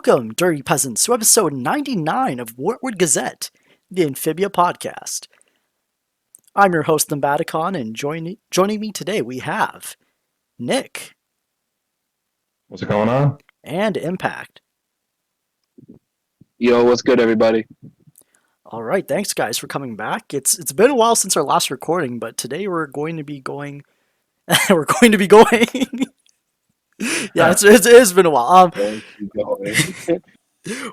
Welcome, Dirty Peasants, to episode 99 of Wartwood Gazette, the Amphibia podcast. I'm your host, the Baticon, and joining me today we have Nick What's going on? and Impact. Yo, what's good, everybody? All right, thanks guys for coming back. It's been a while since our last recording, but today we're going to be going. we're going to be going. Yeah, it's been a while.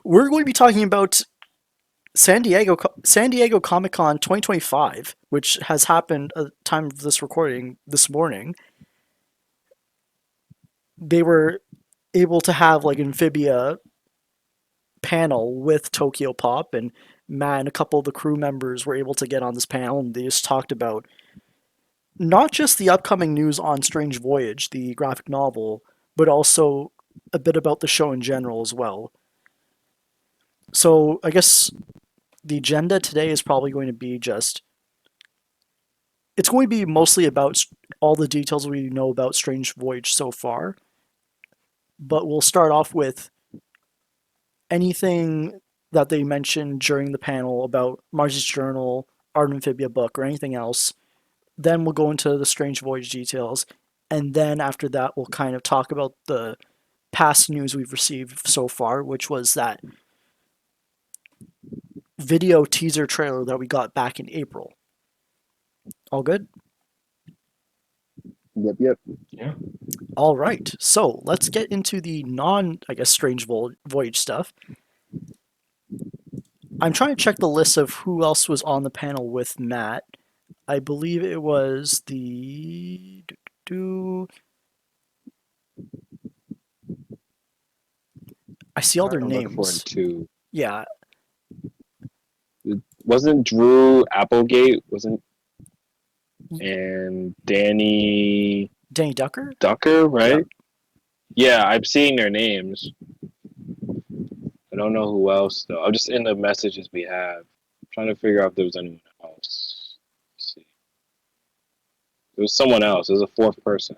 We're going to be talking about San Diego Comic Con 2025, which has happened at the time of this recording this morning. They were able to have like Amphibia panel with Tokyo Pop, and Matt and a couple of the crew members were able to get on this panel, and they just talked about not just the upcoming news on Strange Voyage, the graphic novel, but also a bit about the show in general as well. So I guess the agenda today is probably going to be it's going to be mostly about all the details we know about Strange Voyage so far. But we'll start off with anything that they mentioned during the panel about Marcy's Journal, Art of Amphibia book, or anything else. Then we'll go into the Strange Voyage details. And then after that, we'll kind of talk about the past news we've received so far, which was that video teaser trailer that we got back in April. All good? Yep. Yeah. All right. So let's get into the Strange Voyage stuff. I'm trying to check the list of who else was on the panel with Matt. I believe it was the... I see all their names. Yeah. Wasn't Drew Applegate? And Danny Ducker, right? Yeah, I'm seeing their names. I don't know who else though. I'm just in the messages we have. I'm trying to figure out if there was anyone else. Let's see. There was someone else. There's a fourth person.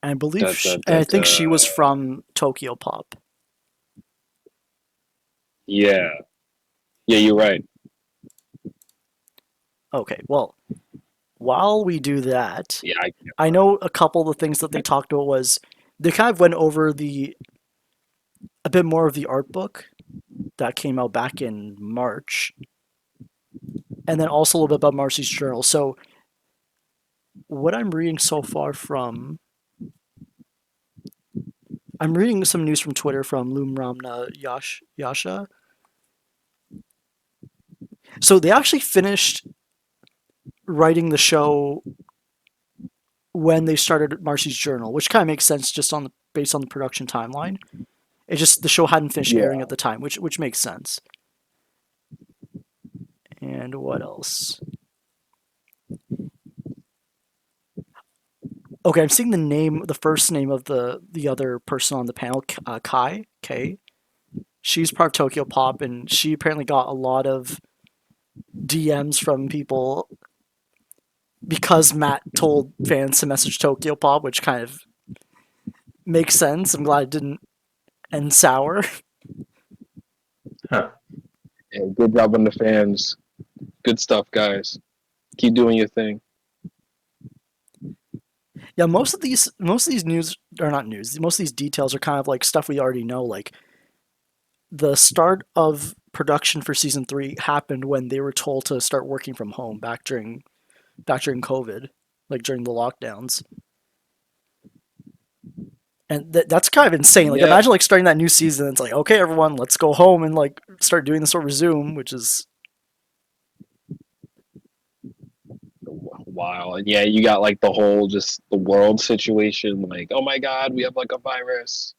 I believe, I think she was from Tokyo Pop. Yeah, you're right. Okay, well, while we do that, Yeah, I know a couple of the things that they talked about was they kind of went over a bit more of the art book that came out back in March, and then also a little bit about Marcy's Journal. So what I'm reading so far I'm reading some news from Twitter from Lumramna Yasha. So they actually finished writing the show when they started Marcy's Journal, which kind of makes sense just based on the production timeline. It just the show hadn't finished airing at the time, which makes sense. And what else? Okay, I'm seeing the first name of the other person on the panel, Kai. She's part of Tokyo Pop, and she apparently got a lot of DMs from people because Matt told fans to message Tokyo Pop, which kind of makes sense. I'm glad it didn't end sour. Yeah, good job on the fans. Good stuff, guys. Keep doing your thing. Yeah, most of these news are not news. Most of these details are kind of like stuff we already know. Like the start of production for season 3 happened when they were told to start working from home back during COVID, like during the lockdowns. And that's kind of insane. Like imagine like starting that new season. It's like, okay, everyone, let's go home and like start doing this over Zoom, which is wow. And yeah, you got like the whole the world situation. Like, oh my God, we have like a virus.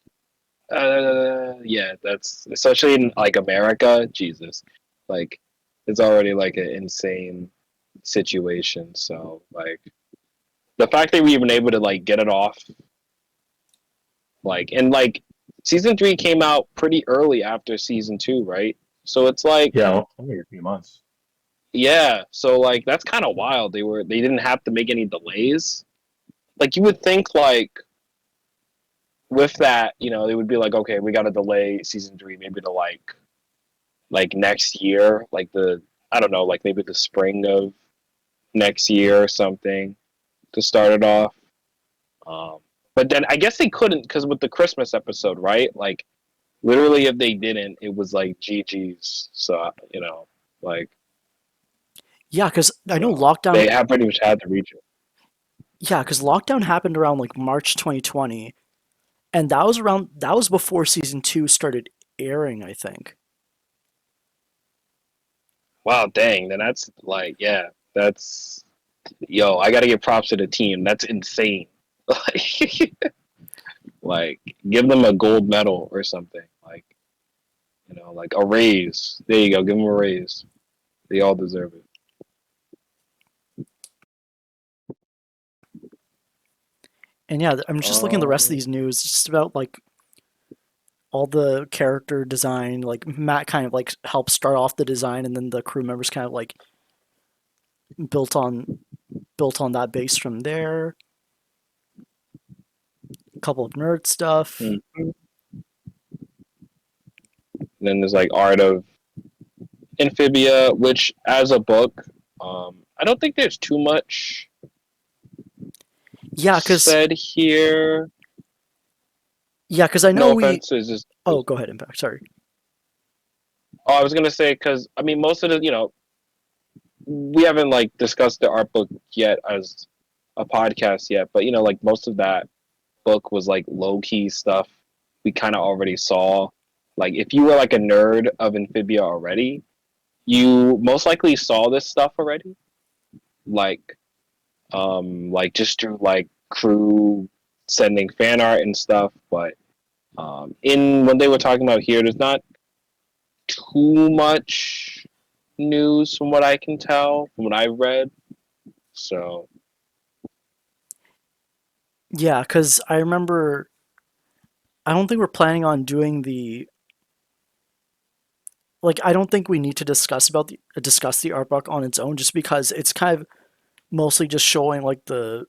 Yeah, that's especially in like America. Jesus, like it's already like an insane situation. So like the fact that we even able to like get it off, like season 3 came out pretty early after season 2, right? So it's like only a few months. Yeah, so like that's kind of wild. They didn't have to make any delays. Like you would think like with that, it would be like, okay, we got to delay season 3 maybe to like next year, like I don't know, like maybe the spring of next year or something to start it off. But then I guess they couldn't because with the Christmas episode, right? Like literally, if they didn't, it was like GG's. So like Yeah, because I know so lockdown. they have pretty much had to reach it. Yeah, because lockdown happened around like March 2020, and that was before season 2 started airing, I think. Wow, dang! Then that's like, yeah, that's yo. I got to give props to the team. That's insane. Like, give them a gold medal or something. Like, like a raise. There you go. Give them a raise. They all deserve it. And yeah, I'm just looking at the rest of Um, these news, just about like all the character design. Like Matt kind of like helped start off the design, and then the crew members kind of like built on built on that base from there. A couple of nerd stuff. mhm. Then there's like Art of Amphibia, which as a book, I don't think there's too much Yeah, cause said here. I No know we. offense, it's just. Oh, go ahead, Impact. Sorry. Oh, I was gonna say because I mean most of the we haven't like discussed the art book yet as a podcast yet, but like most of that book was like low key stuff we kind of already saw. Like if you were like a nerd of Amphibia already, you most likely saw this stuff already. Like just through like crew sending fan art and stuff, but in when they were talking about here, there's not too much news from what I can tell, from what I've read. So Yeah, because I remember. I don't think we're planning on doing the. Like, I don't think we need to discuss the art book on its own, just because it's kind of mostly just showing like the.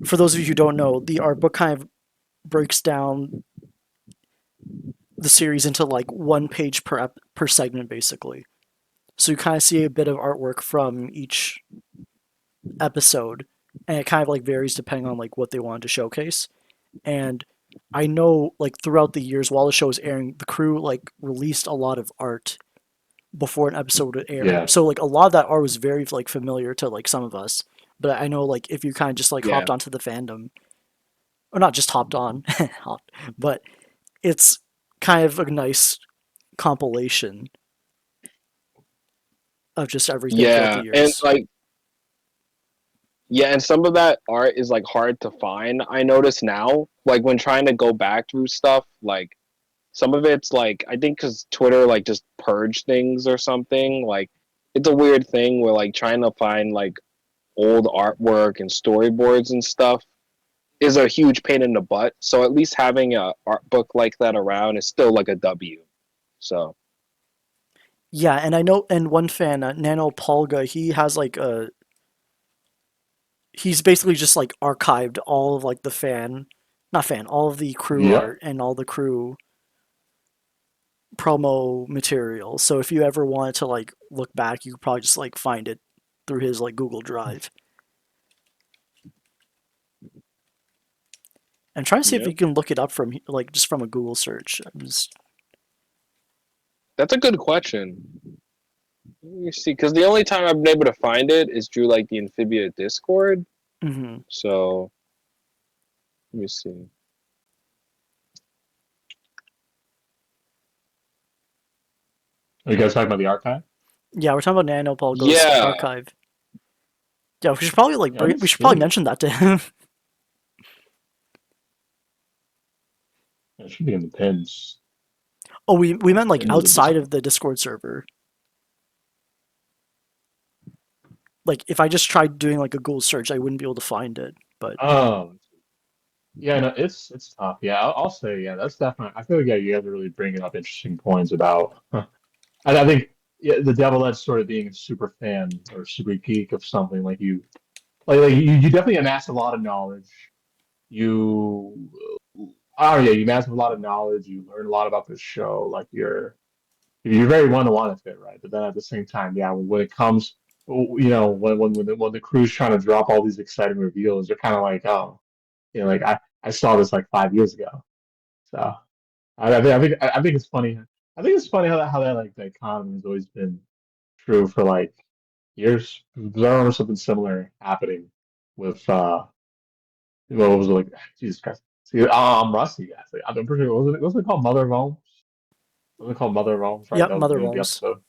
For those of you who don't know, the art book kind of breaks down the series into like one page per segment, basically. So you kind of see a bit of artwork from each episode, and it kind of like varies depending on like what they wanted to showcase. And I know like throughout the years while the show was airing, the crew like released a lot of art before an episode would air. Yeah. So like a lot of that art was very like familiar to like some of us. But I know like if you kind of just like yeah, hopped onto the fandom, or not just hopped on, but it's kind of a nice compilation of just everything throughout the yeah, and years. like yeah, and some of that art is like hard to find. I notice now, like when trying to go back through stuff, like some of it's like I think because Twitter like just purged things or something. Like it's a weird thing where like trying to find like old artwork and storyboards and stuff is a huge pain in the butt. So at least having a art book like that around is still like a W. So Yeah, and I know, and one fan, Nano Polga, he has like a. He's basically just like archived all of like the not fan, all of the crew Yep. art and all the crew promo material. So if you ever wanted to like look back, you could probably just like find it through his like Google Drive. I'm trying to see if yeah, you can look it up from like just from a Google search. that's a good question. Let me see, because the only time I've been able to find it is through like the Amphibia Discord. Mhm. So let me see. Are you guys talking about the archive? Yeah, we're talking about Nano Polgo's Yeah, archive. Yeah, we should probably like I don't we should see probably it. mention that to him. It should be in the pins. Oh, we meant like Pins of the outside Discord. of the Discord server. Like if I just tried doing like a Google search, I wouldn't be able to find it. But Oh, yeah, no, it's tough. Yeah, I'll say, yeah, that's definitely. I feel like, yeah, you guys are really bringing up interesting points about. I think, yeah, the devil that's sort of being a super fan or super geek of something like you definitely amass a lot of knowledge. You oh yeah, you amass a lot of knowledge, you learn a lot about the show, like you're very one-to-one with it, right? But then at the same time, yeah, when it comes, when the crew's trying to drop all these exciting reveals, you're kind of like, oh, like I saw this like 5 years ago. So I think it's funny. I think it's funny how that like the economy has always been true for like years. 'Cause I remember something similar happening with what was it like? Jesus Christ. See, I'm rusty, guys. Like, I'm pretty sure was it called Mother of Rome? Was it called Mother of Rome? Right, Yep, that was Mother the Rome's. episode.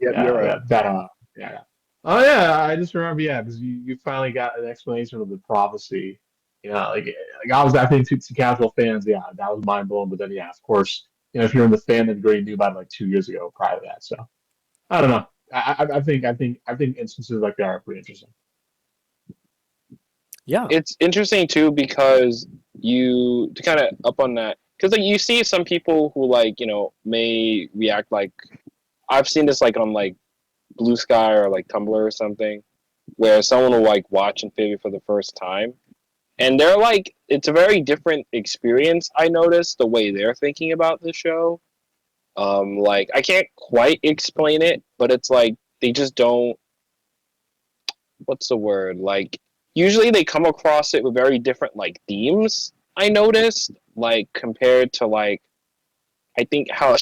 Yep, you're Yeah, right. yeah, yeah. Oh yeah, I just remember, yeah, because you finally got an explanation of the prophecy. I think to casual fans, yeah, that was mind blowing. But then, yeah, of course, if you're in the fandom, you already knew about it like 2 years ago prior to that. So I don't know. I think instances like that are pretty interesting. Yeah. It's interesting too because you to kind of up on that because like you see some people who like may react like I've seen this like on like Blue Sky or like Tumblr or something where someone will like watch Amphibia for the first time and they're like it's a very different experience. I noticed the way they're thinking about the show. Like I can't quite explain it, but it's like they just don't. What's the word? Like usually they come across it with very different like themes. I noticed like compared to like I think how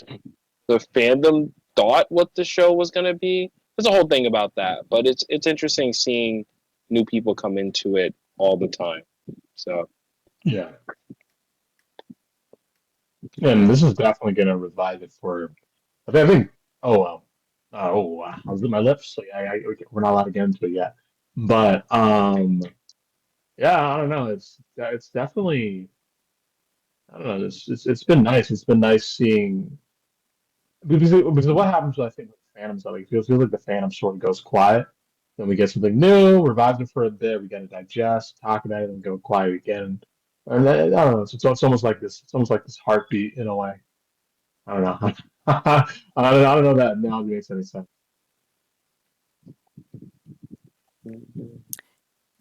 the fandom thought what the show was gonna be. There's a whole thing about that, but it's interesting seeing new people come into it all the time. So Yeah, and this is definitely gonna revive it for. I think. Oh well. I was in my lips. So we're not allowed to get into it yet. But yeah, I don't know. It's definitely. I don't know. It's been nice. It's been nice seeing because what happens I think with Phantoms like it feels like the Phantom sort of goes quiet. Then we get something new, revives it for a bit. We got to digest, talk about it, and go quiet again. And I don't know. It's almost like this. It's almost like this heartbeat in a way. I don't know. I don't know if that analogy makes any sense.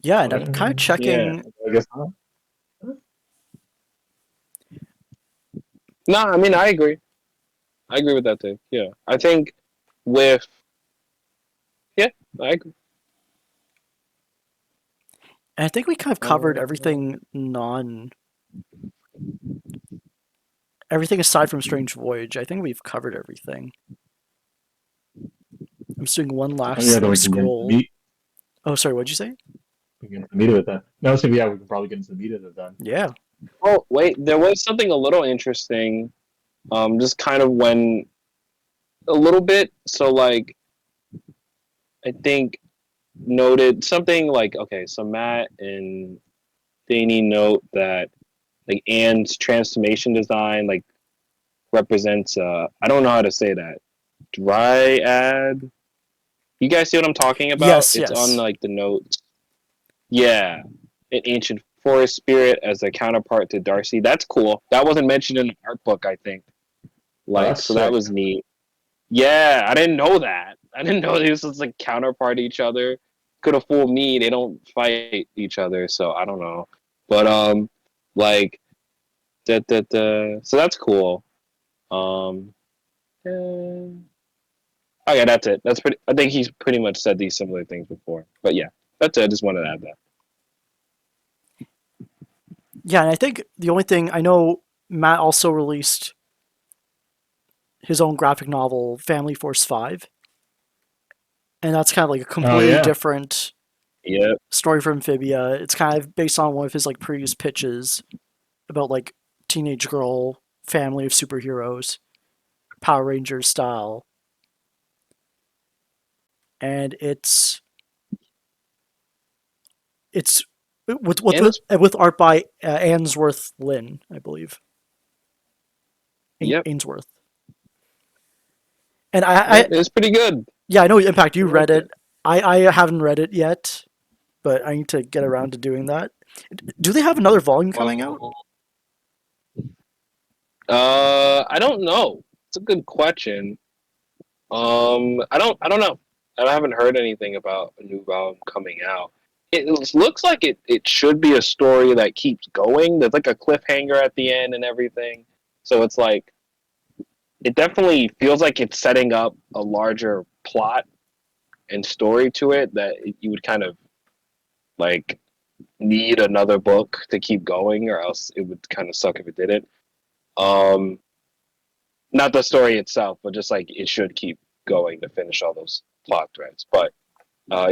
Yeah, and I'm kind of Okay. yeah, checking. I guess not. no, I mean I agree. I agree with that too. Yeah, I think with yeah, I agree. And I think we kind of covered Uh, everything aside from Strange Voyage. I think we've covered everything. I'm just doing one Yeah, last then like we can get into the scroll. meat. Oh, sorry, what'd you say? We can get into the meat of it then. No, so yeah, we can probably get into the meat of it then. Yeah. oh wait, there was something a little interesting. Just kind of when a little bit. So like I think noted something like okay, so Matt and Danny note that like Anne's transformation design like represents I don't know how to say that dryad. You guys see what I'm talking about? Yes, It's on yes. like the notes. Yeah, an ancient forest spirit as a counterpart to Darcy. That's cool. That wasn't mentioned in the art book, I think. Oh, Like, that's so that sick. was neat. Yeah, I didn't know that. I didn't know these was like counterpart to each other. Could have fooled me. They don't fight each other, so I don't know. But like so that's cool. Um, eh, okay, that's it. That's pretty. I think he's pretty much said these similar things before. But yeah, that's it. I just wanted to add that. Yeah, and I think the only thing I know, Matt also released his own graphic novel, Family Force 5. And that's kind of like a Oh completely yeah. different Yeah, story for Amphibia. It's kind of based on one of his like previous pitches about like teenage girl, family of superheroes, Power Rangers style. And it's and it's with art by Ainsworth Lynn, I believe. yep, Ainsworth. And yep. It's pretty good. yeah, I know Impact. I You read liked it. it. I haven't read it yet, but I need to get around to doing that. Do they have another volume coming out? Well, I don't know. It's a good question. I don't know. I haven't heard anything about a new album coming out. it looks like it should be a story that keeps going. There's like a cliffhanger at the end and everything. So it's like it definitely feels like it's setting up a larger plot and story to it that you would kind of like need another book to keep going, or else it would kind of suck if it didn't. Um, Not the story itself, but just like it should keep going to finish all those plot threads. But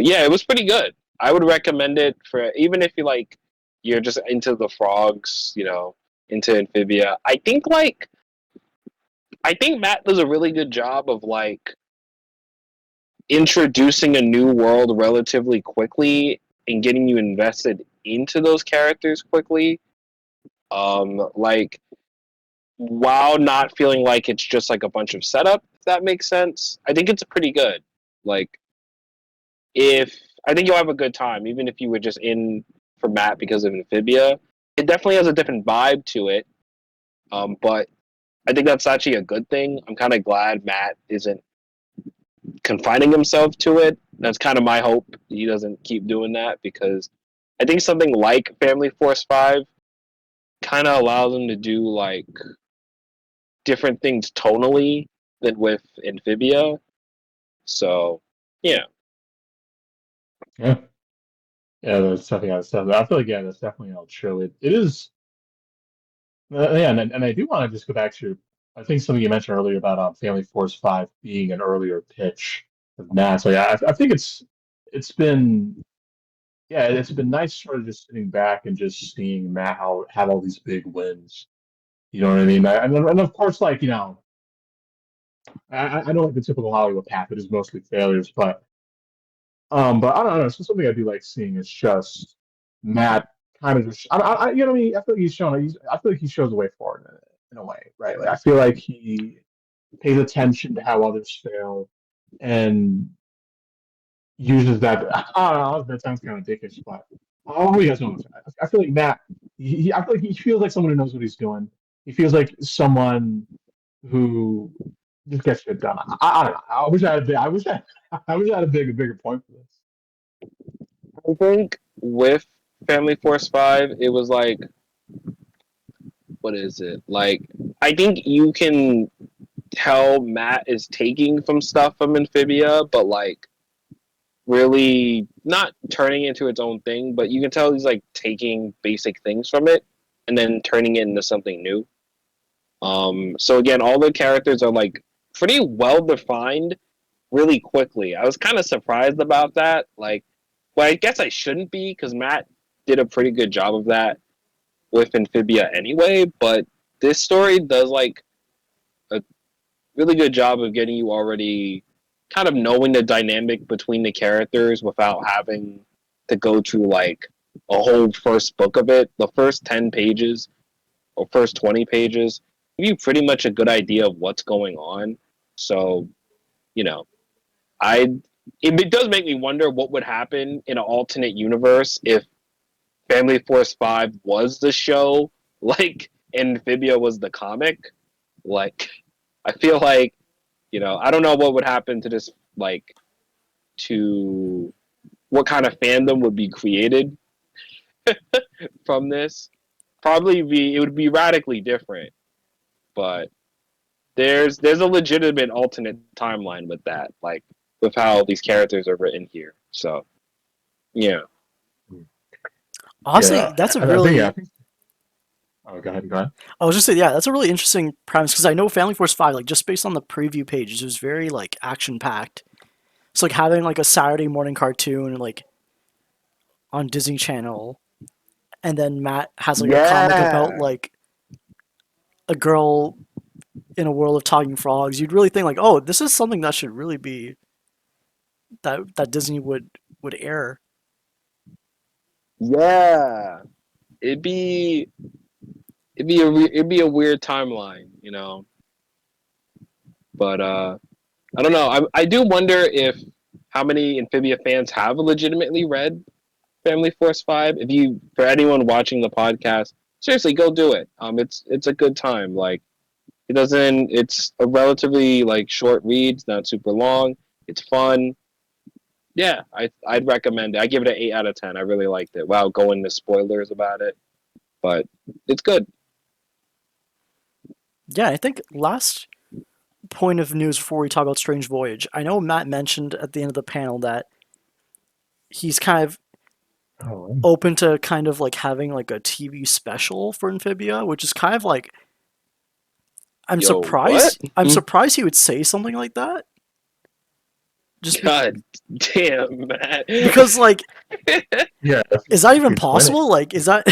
yeah, it was pretty good. I would recommend it for even if you like you're just into the frogs, into Amphibia. I think Matt does a really good job of like introducing a new world relatively quickly and getting you invested into those characters quickly. Like while not feeling like it's just like a bunch of setup, if that makes sense. I think it's pretty good. Like if I think you'll have a good time, even if you were just in for Matt because of Amphibia. It definitely has a different vibe to it. But I think that's actually a good thing. I'm kind of glad Matt isn't confining himself to it. That's kind of my hope. He doesn't keep doing that because I think something like Family Force 5 kind of allows him to do like different things tonally than with Amphibia. So, yeah. Yeah. Yeah, there's something on stuff. I feel like yeah, that's definitely all true. It is yeah, and I do want to just go back to I think something you mentioned earlier about Family Force 5 being an earlier pitch of Matt. So yeah, I think it's been yeah, it's been nice sort of just sitting back and just seeing Matt have all these big wins. You know what I mean? And of course, like I know like the typical Hollywood path, it is mostly failures, but I don't know. So something I do like seeing is just Matt kind of just you know what I mean? I feel like I feel like he shows the way forward in a way, right? Like I feel like he pays attention to how others fail and uses that. I don't know. That sounds kind of dickish, but oh, you guys know what I'm saying. I feel like Matt. I feel like he feels like someone who knows what he's doing. He feels like someone who just gets shit done. I don't know. I wish I had. I wish I had a bigger point for this. I think with Family Force 5, it was like, what is it? Like, I think you can tell Matt is taking from stuff from Amphibia, but like, really not turning it into its own thing, but you can tell he's like taking basic things from it and then turning it into something new. So again, all the characters are like pretty well defined really quickly. I was kind of surprised about that. Like, well, I guess I shouldn't be because Matt did a pretty good job of that with Amphibia anyway. But this story does like a really good job of getting you already kind of knowing the dynamic between the characters without having to go through like a whole first book of it. The first 10 pages or first 20 pages give you pretty much a good idea of what's going on. So, you know, I it does make me wonder what would happen in an alternate universe if Family Force 5 was the show, like Amphibia was the comic. Like, I feel like, I don't know what would happen to this, like, to what kind of fandom would be created from this. It would be radically different, but there's a legitimate alternate timeline with that, like with how these characters are written here. So, yeah. Honestly, Yeah, that's a I think really. I think. Oh, go ahead. Go ahead. I was just saying, yeah, that's a really interesting premise because I know Family Force 5, like just based on the preview pages, it was very like action packed. So like having like a Saturday morning cartoon like on Disney Channel, and then Matt has like a comic about Yeah. like a girl in a world of talking frogs. You'd really think like, oh, this is something that should really be that Disney would air. Yeah. It'd be it'd be a weird timeline, But I don't know. I do wonder if how many Amphibia fans have legitimately read Family Force 5. If you, for anyone watching the podcast, seriously, go do it. It's a good time. Like it's a relatively like short read. It's not super long. It's fun. Yeah, I'd recommend it. I give it an 8 out of 10. I really liked it. Wow, go into spoilers about it, but it's good. Yeah, I think last point of news before we talk about Strange Voyage. I know Matt mentioned at the end of the panel that he's kind of Oh, open to kind of like having like a TV special for Amphibia, which is kind of like I'm Yo, what? surprised. I'm surprised he would say something like that. Just God damn, man. because like, yeah, is that even he's winning. possible? Like, is that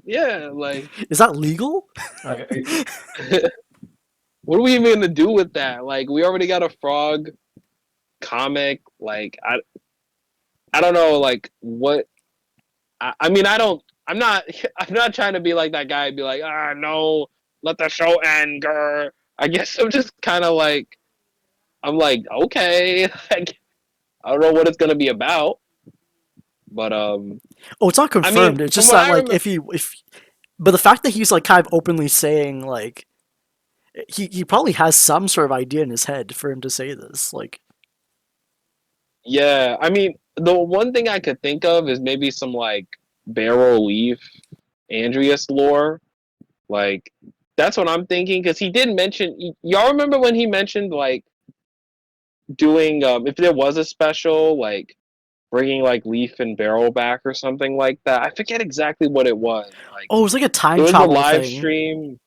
Yeah, like, is that legal? I, what are we even gonna do with that? Like, we already got a frog comic. Like, I don't know. Like, what? I mean, I don't. I'm not. I'm not trying to be like that guy. And be like, no, let the show end. Grr. I guess I'm just kind of like, I'm like, okay. Like, I don't know what it's gonna be about, but Oh, it's not I mean, confirmed. It's from just what that I like remember, if but the fact that he's like kind of openly saying like he probably has some sort of idea in his head for him to say this. Like, yeah. I mean, the one thing I could think of is maybe some like Barrel Leaf, Andreas lore. Like, that's what I'm thinking because he did mention. Y'all remember when he mentioned like doing if there was a special like bringing like Leaf and Barrel back or something like that. I forget exactly what it was. Like oh, it was like a it time was the travel live thing. stream.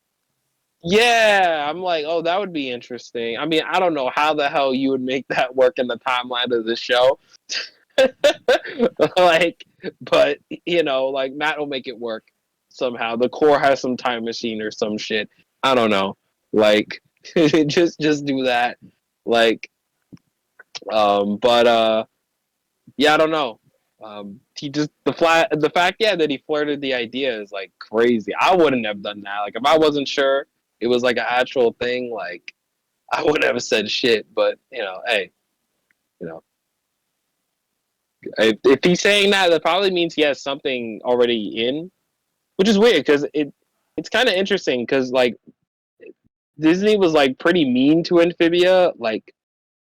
Yeah, I'm like, oh, that would be interesting. I mean, I don't know how the hell you would make that work in the timeline of the show. Like, but like Matt will make it work somehow. The core has some time machine or some shit. I don't know. Like, just do that. Like, but yeah, I don't know. He just the fact that he flirted the idea is like crazy. I wouldn't have done that. Like if I wasn't sure it was like an actual thing, like I wouldn't have said shit. But hey, you know, if he's saying that, that probably means he has something already in, which is weird because it's kind of interesting because like Disney was like pretty mean to Amphibia like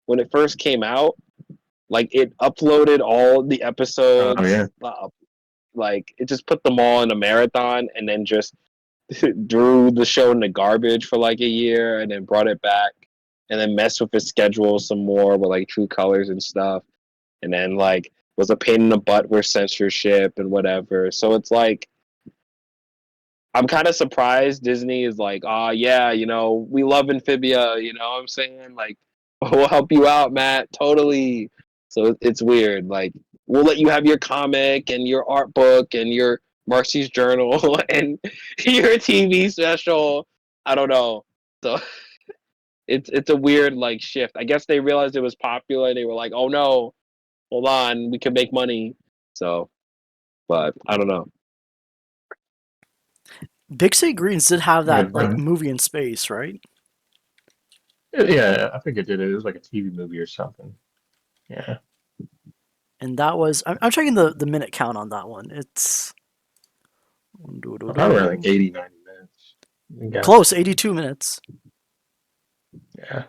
when it first came out. Like it uploaded all the oh episodes, yeah. like it just put them all in a marathon and then just drew the show in the garbage for like a year and then brought it back and then messed with his schedule some more with like True Colors and stuff and then like was a pain in the butt with censorship and whatever. So it's like I'm kind of surprised Disney is like, oh yeah, we love Amphibia, you know what I'm saying? Like, we'll help you out, Matt, totally. So it's weird. Like, we'll let you have your comic and your art book and your Marcy's journal and your TV special. I don't know. So it's a weird like shift. I guess they realized it was popular. They were like, oh no, hold on, we can make money. So, but I don't know. Big City Greens did have Yeah, that like movie in space, right? yeah, I think it did. It was like a TV movie or something. Yeah. And that was I'm checking the minute count on that one. It's Probably around like 80, 90 minutes. I'm close, guessing. 82 minutes. Yeah.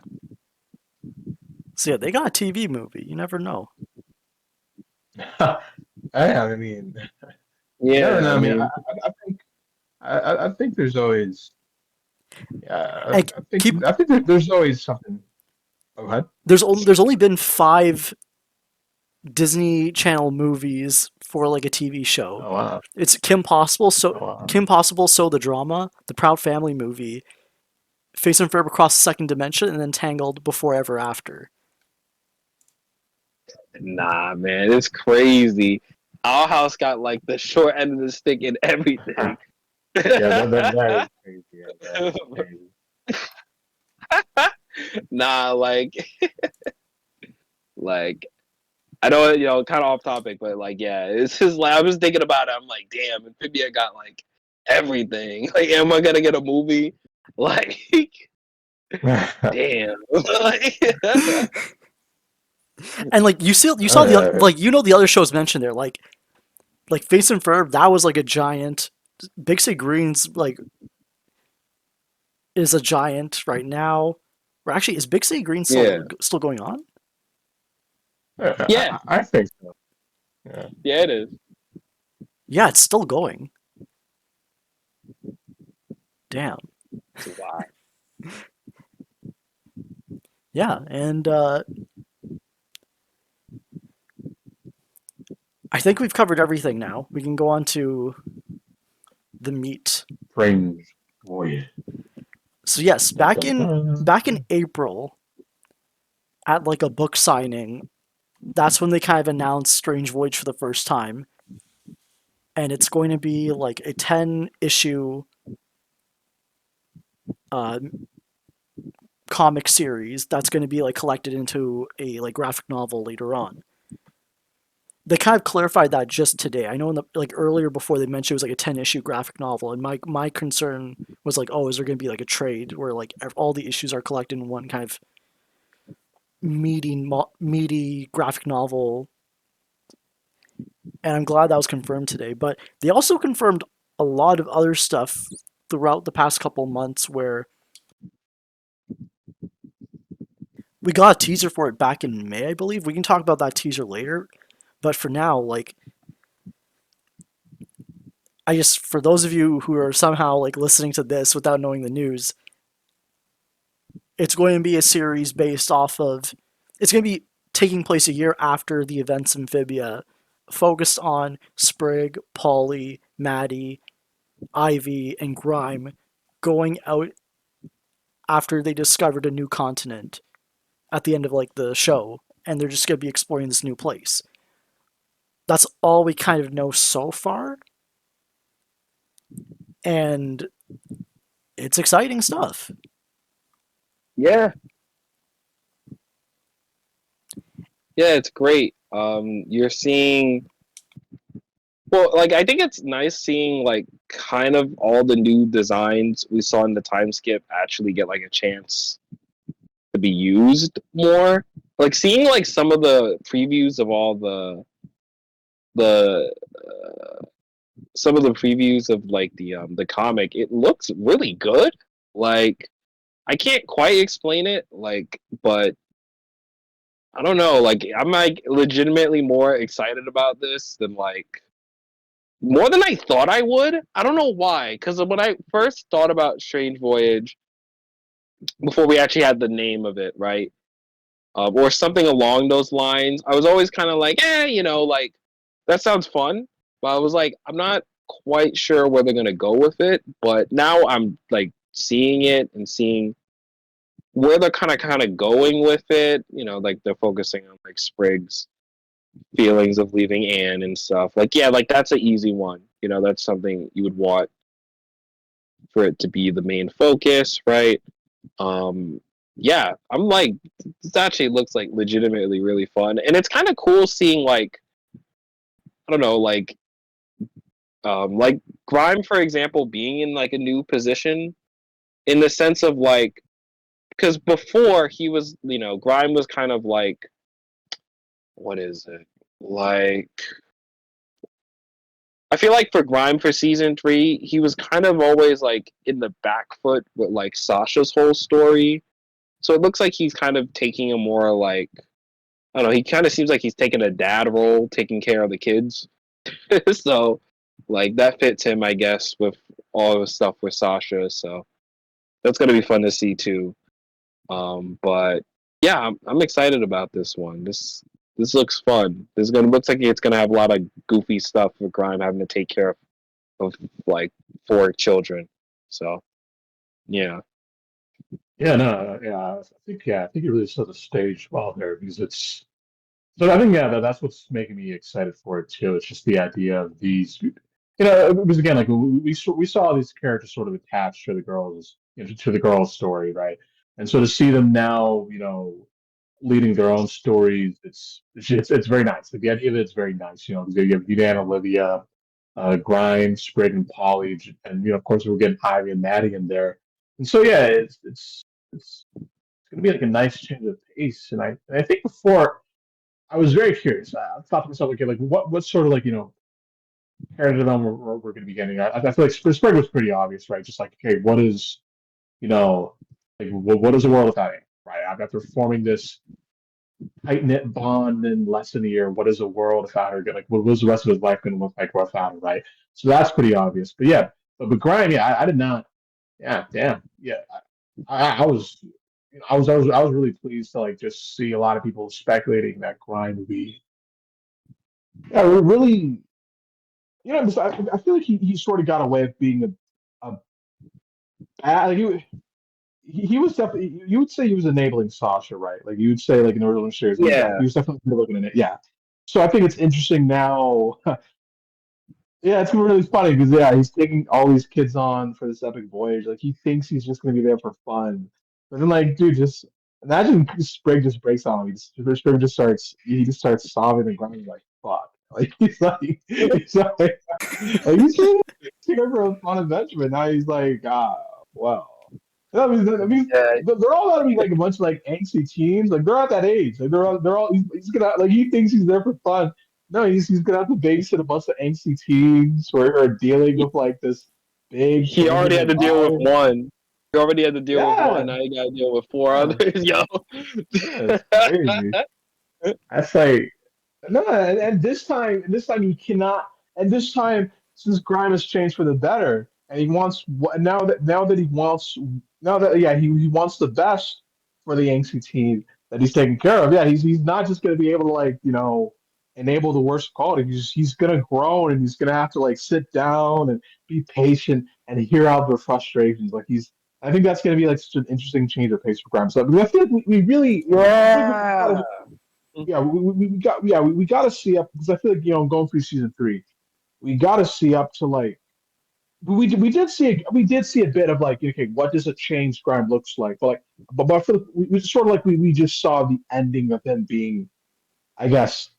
So yeah, they got a TV movie. You never know. I mean, you never Yeah, know. I I mean, mean, I think there's always, yeah, And keep I think there's always something. Oh, what? there's only been 5 Disney Channel movies for like a TV show. Oh, wow. It's Kim Possible, Oh, wow. So the Drama, the Proud Family movie, Face and Forever Across the Second Dimension, and then Tangled Before Ever After. nah, man, it's crazy. Our house got like the short end of the stick in everything. Yeah, that is crazy. Yeah, that is crazy. Nah, like I know kind of off topic, but like yeah, it's just like I was thinking about it. I'm like, damn, Amphibia got like everything. Like, am I gonna get a movie? Like, damn. Like, And like you saw the Yeah. like the other shows mentioned there like Face and Forever, that was like a giant. Big City Greens like is a giant right now. Or actually, is Big City Greens yeah. still going on? Yeah, I think so. Yeah. yeah, it is. Yeah, it's still going. Damn. It's wild. Yeah, and I think we've covered everything now. We can go on to the meat. Strange Voyage. So yes, Dun, dun, dun. back in April at like a book signing, that's when they kind of announced Strange Voyage for the first time. And it's going to be like a 10 issue uh, comic series that's going to be like collected into a like graphic novel later on. They kind of clarified that just today. I know in the like earlier before they mentioned it was like a 10 issue graphic novel, and my concern was like, oh, is there going to be like a trade where like all the issues are collected in one kind of meaty graphic novel? And I'm glad that was confirmed today. But they also confirmed a lot of other stuff throughout the past couple months where we got a teaser for it back in May, I believe. We can talk about that teaser later. But for now, like, I just, for those of you who are somehow like listening to this without knowing the news, it's going to be a series based off of, it's going to be taking place a year after the events of Amphibia, focused on Sprig, Polly, Maddie, Ivy, and Grime going out after they discovered a new continent at the end of like the show, and they're just going to be exploring this new place. That's all we kind of know so far, and it's exciting stuff. Yeah, yeah, it's great. You're seeing, well, like I think it's nice seeing like kind of all the new designs we saw in the time skip actually get like a chance to be used more. Like seeing like some of the previews of all the some of the previews of like the comic, it looks really good. Like I can't quite explain it, like, but I don't know. Like I'm like legitimately more excited about this than like more than I thought I would. I don't know why, because when I first thought about Strange Voyage, before we actually had the name of it, right, or something along those lines, I was always kind of like, like that sounds fun, but I was like, I'm not quite sure where they're gonna go with it. But now I'm like seeing it and seeing where they're kind of going with it. Like they're focusing on like Sprig's feelings of leaving Anne and stuff. Like, yeah, like that's an easy one. That's something you would want for it to be the main focus, right? Um, yeah, I'm like, this actually looks like legitimately really fun, and it's kind of cool seeing like, I don't know, like Grime, for example, being in like a new position in the sense of like, because before he was, Grime was kind of like, what is it? Like, I feel like for Grime for season 3, he was kind of always like in the back foot with like Sasha's whole story. So it looks like he's kind of taking a more like, I don't know, he kind of seems like he's taking a dad role, taking care of the kids. So like that fits him, I guess, with all the stuff with Sasha. So that's gonna be fun to see too. But yeah, I'm excited about this one. This looks fun. This gonna looks like it's gonna have a lot of goofy stuff with Grime having to take care of like 4 children. So yeah. Yeah, no, yeah, I think it really set the stage well there because it's so I think yeah, that's what's making me excited for it too. It's just the idea of these, because again, like we saw these characters sort of attached to the girls, to the girls' story, right? And so to see them now, leading their own stories, it's very nice. Like the idea of it's very nice. Because you have Deanna, Olivia, Grimes, Sprig, and Polly, and of course we're getting Ivy and Maddie in there. And so yeah, it's going to be like a nice change of pace. And I think before I was very curious. I thought to myself, okay, like what sort of like character development we're going to be getting. I feel like Sprig was pretty obvious, right? Just like, okay, what is you know like what is a world without it, right? After forming this tight knit bond in less than a year. What is the world without her? Like, what was the rest of his life going to look like without her? Right. So that's pretty obvious. But yeah, but Grind, yeah, I did not. Yeah, damn. Yeah, I was. I was really pleased to like just see a lot of people speculating that Grind would be. Yeah, really. I feel like he sort of got away with being a bad. Like, he was definitely. You would say he was enabling Sasha, right? Like you would say, like in the original series, Yeah, he was definitely looking at it. Yeah. So I think it's interesting now. Yeah, it's really funny because yeah, he's taking all these kids on for this epic voyage. Like he thinks he's just gonna be there for fun, but then like, dude, just imagine Sprig just breaks on him. Sprig just starts sobbing and grinding like fuck. Like like he's taking her for a fun adventure, but now he's like, ah, well. I mean, yeah, they're all gotta be like a bunch of like angsty teens. Like they're at that age. Like they're all. He's gonna like he thinks he's there for fun. No, he's gonna have to babysit a bunch of angsty teens who are dealing with like this big he change in already their had to deal with lives. one. He already had to deal with one. Yeah, Now you got to deal with four yeah, others, yo. yeah. It's crazy. That's like no, and this time he cannot. And this time, since Grime has changed for the better, and he wants now that yeah he wants the best for the Yangtze team that he's taking care of. Yeah, he's not just going to be able to like enable the worst quality. He's going to grow and he's going to have to like sit down and be patient and hear out their frustrations. Like he's I think that's going to be like such an interesting change of pace for Grime. So I feel like we really I feel like we Yeah. gotta yeah, we got to see up because I feel like going through season three, we got to see up to like we did see a bit of like okay, what does a changed Grime looks like? But I feel like we sort of like we just saw the ending of him being, I guess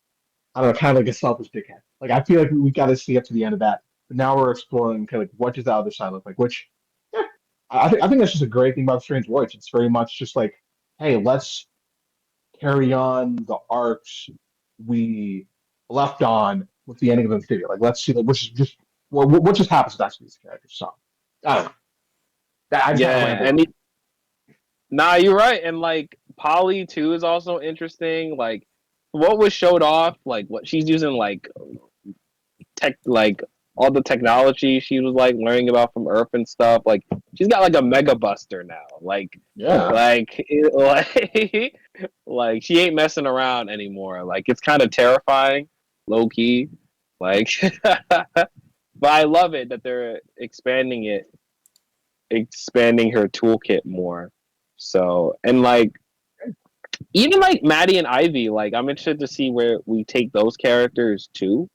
I don't know, kind of like a selfish dickhead. Like I feel like we got to see up to the end of that. But now we're exploring kind of like what does the other side look like? Which yeah, I think that's just a great thing about Strange Voyage. It's very much just like hey, let's carry on the arcs we left on with the ending of Amphibia. Like, let's see, like, which is just what just happens to that these characters. So, I don't know. I just kind of Yeah, rambled and on. nah, you're right. And like Polly too is also interesting. Like what was showed off, like what she's using, like tech, like all the technology she was like learning about from Earth and stuff. Like she's got like a Mega Buster now. Yeah, Like like she ain't messing around anymore. Like it's kind of terrifying, low key. Like, but I love it that they're expanding her toolkit more. So and like even like Maddie and Ivy, like I'm interested to see where we take those characters too.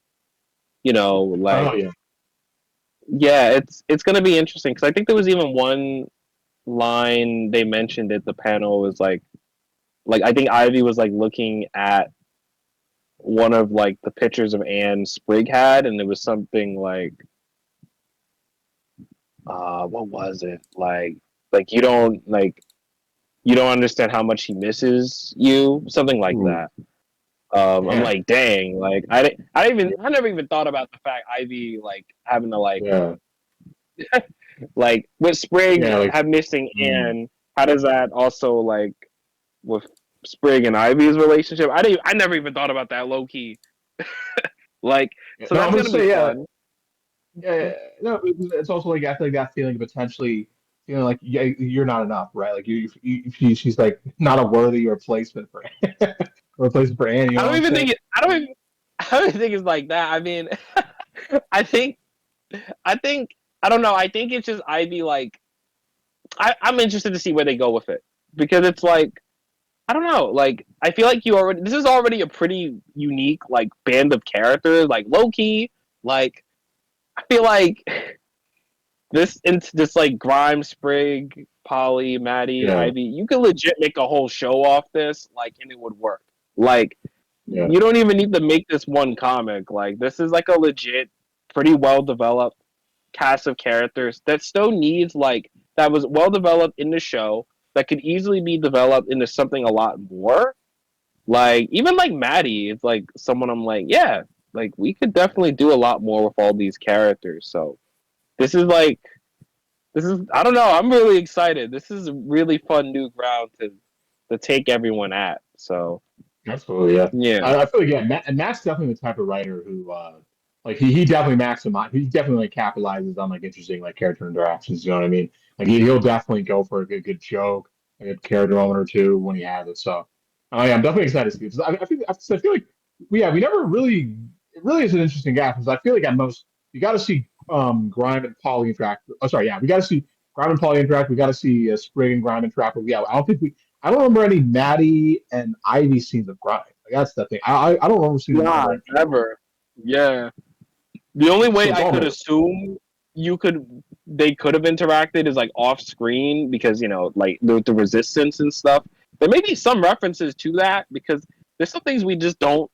oh Like yeah, yeah, it's gonna be interesting because I think there was even one line they mentioned at the panel was like I think Ivy was like looking at one of like the pictures of Anne Sprigg had, and it was something like what was it you don't understand how much he misses you, something like ooh, that. I'm yeah, like, dang, like I never even thought about the fact Ivy like having to yeah, like with Sprig yeah, like have missing mm, Anne. How does that also like with Sprig and Ivy's relationship? I never even thought about that low key. Like, yeah. so No, I'm that's gonna gonna be say yeah, fun. yeah. No, it's also like I feel like that feeling potentially feeling like yeah, you're not enough, right? Like she's like not a worthy replacement for replacement for Annie. You I know what don't I'm even saying? think it. I don't even think it's like that. I mean, I think I think I don't know. I think it's just Ivy. Like, I'm interested to see where they go with it because it's like I don't know. Like, I feel like this is already a pretty unique like band of characters. Like low key. Like, I feel like this like Grimes, Sprig, Polly, Maddie, Yeah, Ivy. You could legit make a whole show off this, like, and it would work. Like, yeah, you don't even need to make this one comic. Like, this is like a legit, pretty well developed cast of characters that still needs like that was well developed in the show that could easily be developed into something a lot more. Like even like Maddie, it's like someone I'm like, yeah, like we could definitely do a lot more with all these characters. So this is like this is I don't know. I'm really excited. This is really fun new ground to take everyone at. So Absolutely, yeah. Yeah. I feel like yeah, and Matt's definitely the type of writer who like he definitely he definitely like capitalizes on like interesting like character interactions. You know what I mean? Like he'll definitely go for a good joke, a good character moment or two when he has it. So, yeah, I'm definitely excited to see this. I feel like we never really it really is an interesting gap because I feel like at most you got to see Grime and Polly interact. Oh, sorry, yeah, we got to see Grime and Polly interact. We got to see Sprig and Grime interact. But yeah, I don't remember any Maddie and Ivy scenes of Grind. Like that's the thing. I don't remember seeing them Nah, ever. never. Yeah. The only So way it's I all could new. assume they could have interacted is like off screen because like the resistance and stuff. There may be some references to that because there's some things we just don't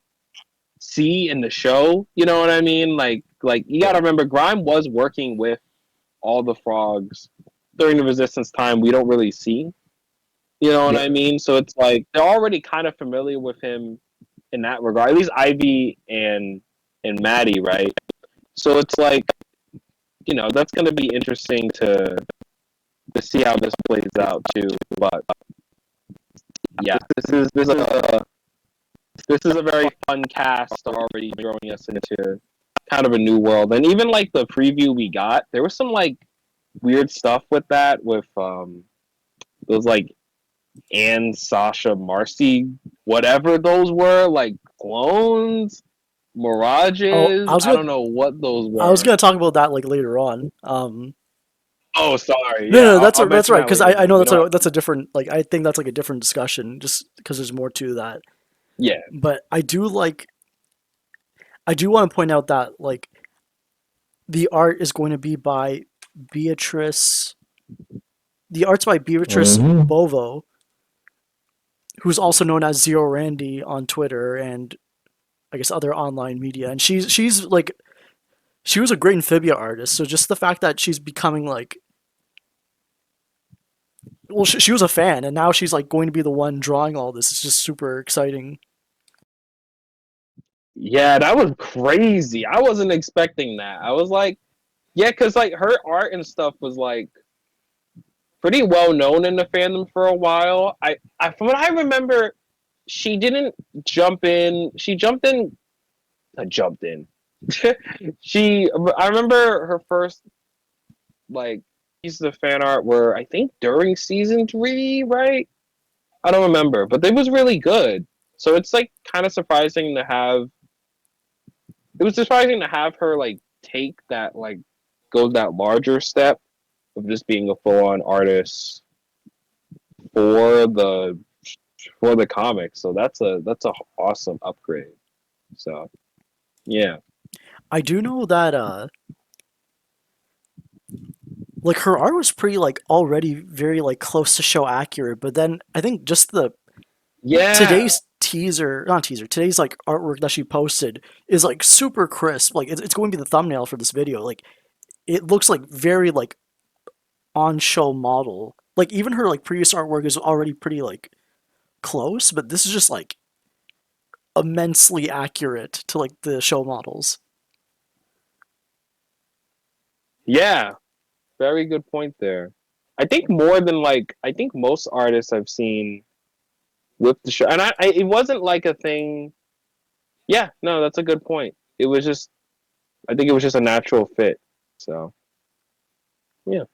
see in the show. You know what I mean? Like you got to Yeah. remember, Grime was working with all the frogs during the resistance time. We don't really see. You know what Yeah. I mean? So it's like they're already kind of familiar with him in that regard. At least Ivy and Maddie, right? So it's like that's going to be interesting to see how this plays out too. But yeah, this is a very fun cast already throwing us into kind of a new world. And even like the preview we got, there was some like weird stuff with that with those like Anne, Sasha, Marcy, whatever those were, like clones, Oh, mirages. I don't know what those I was were. gonna talk about that like later on. Oh, sorry. No, Yeah, no, I'll that's mention right that because later I then. know We don't have that's a different like I think that's like a different discussion just because there's more to that. yeah. But I do want to point out that like the art is going to be by Beatrice. The art's by Beatrice Hmm. Bovo, who's also known as Zero Randy on Twitter and I guess other online media. And she's like she was a great Amphibia artist. So just the fact that she's becoming like well, she was a fan, and now she's like going to be the one drawing all this. It's just super exciting. Yeah, that was crazy. I wasn't expecting that. I was like, yeah, because like her art and stuff was like pretty well known in the fandom for a while. From what I remember, she didn't jump in. She jumped in. Jumped in. I remember her first like pieces of fan art were I think during season 3, right? I don't remember, but it was really good. So it's like kind of surprising to have. It was surprising to have her like take that like go that larger step of just being a full on artist for the for the comics. So that's a awesome upgrade. So yeah. I do know that like her art was pretty like already very like close to show accurate, but then I think just the Yeah. today's teaser, not teaser, today's like artwork that she posted is like super crisp. Like it's going to be the thumbnail for this video. Like it looks like very like on show model. Like even her like previous artwork is already pretty like close, but this is just like immensely accurate to like the show models. Yeah. Very good point there. I think more than like I think most artists I've seen with the show, and it wasn't like a thing. Yeah, no, that's a good point. It was just I think it was just a natural fit. So yeah,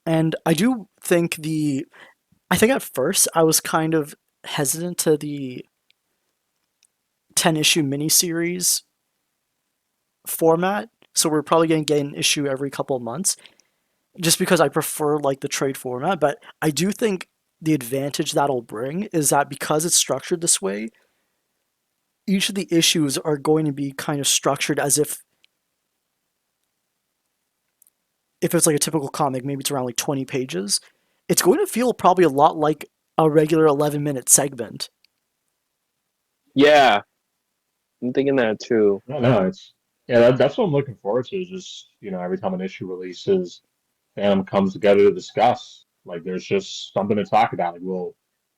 And I do think I think at first I was kind of hesitant to the 10 issue miniseries format. So we're probably going to get an issue every couple of months just because I prefer like the trade format. But I do think the advantage that'll bring is that because it's structured this way, each of the issues are going to be kind of structured as if it's like a typical comic, maybe it's around like 20 pages. It's going to feel probably a lot like a regular 11-minute segment. yeah, I'm thinking that too. No, no, it's yeah. That's what I'm looking forward to. Is just every time an issue releases, fandom comes together to discuss. Like there's just something to talk about.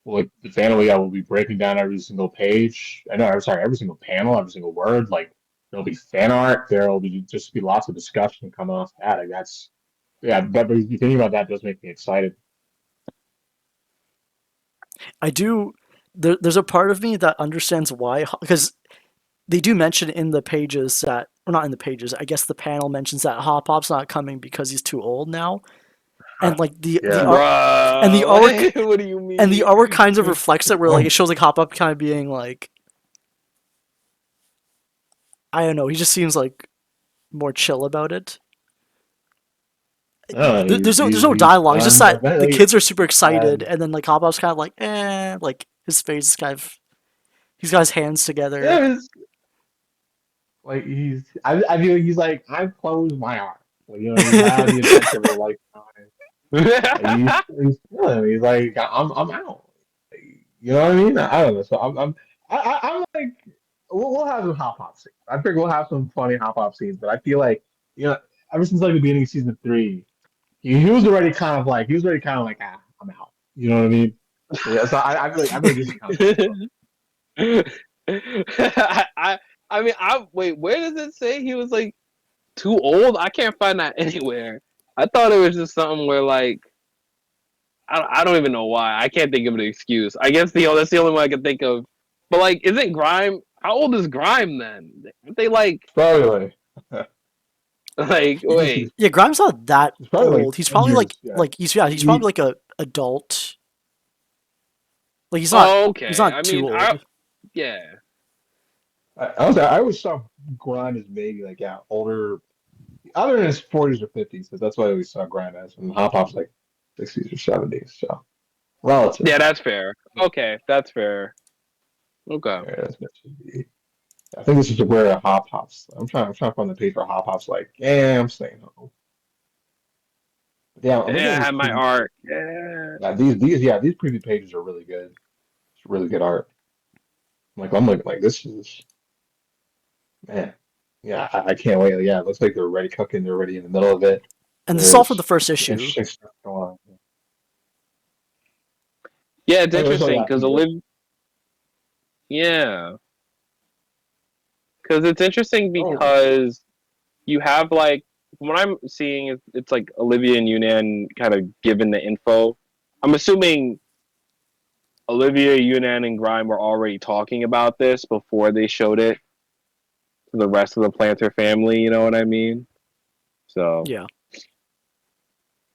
Like the fandom, yeah, will be breaking down every single page. I know, I'm sorry, every single panel, every single word. Like there'll be fan art. There'll be lots of discussion coming off that. Like that's yeah. But you thinking about that does make me excited. I do there's a part of me that understands why, because they do mention in the pages that, or not in the pages, I guess the panel mentions that Hop Pop's not coming because he's too old now, and like Yeah. and the artwork Bruh, what do you and the mean? artwork kind of reflects it, where like it shows like Hop Pop kind of being like, I don't know, he just seems like more chill about it. No, There's no dialogue. It's just that the like, kids are super excited, and then like Hop Pop's kind of like, like his face is kind of, he's got his hands together. yeah, like I feel like he's like, I've closed my heart. Like, you know, he's had the adventure of a lifetime. Like, he's feeling. He's like, I'm out. Like, you know what I mean? I don't know. So I'm like, we'll have some hop hop scenes. I think we'll have some funny hop hop scenes. But I feel like, you know, ever since like the beginning of season 3, he was already kind of like, I'm out. You know what I mean? Yeah. So I feel like this is kind of. I mean, wait. Where does it say he was like too old? I can't find that anywhere. I thought it was just something where like I don't even know why. I can't think of an excuse. I guess that's the only one I can think of. But like, isn't Grime? How old is Grime then? Aren't they like Probably wait? Yeah, Grimes not that it's probably like old. He's 10 probably years. Yeah. he's probably like a adult. Like Oh, okay. he's not I too mean, old. yeah. I always saw Grime as maybe like, yeah, older, other than his 40s or 50s, because that's what I always saw Grime as. And Hop Hop's like 60s or 70s, so relative. Yeah, that's fair. Okay, that's fair. Okay. Yeah, that should be. I think this is where Hop Hop's. I'm trying to find the page where Hop Hop's like, yeah, I'm staying home. Yeah, I'm looking Yeah, at I these have my preview. art. Yeah. Yeah, these preview pages are really good. It's really good art. I'm like this is, man. Yeah, I can't wait. Yeah, it looks like they're already cooking. They're already in the middle of it. And this is all for the There's first issue. interesting stuff going on. Yeah, it's So interesting yeah, because Olivia. Yeah, because it's interesting oh, because you have like from what I'm seeing, it's like Olivia and Yunan kind of given the info. I'm assuming Olivia, Yunan, and Grime were already talking about this before they showed it to the rest of the Planter family. You know what I mean? So Yeah.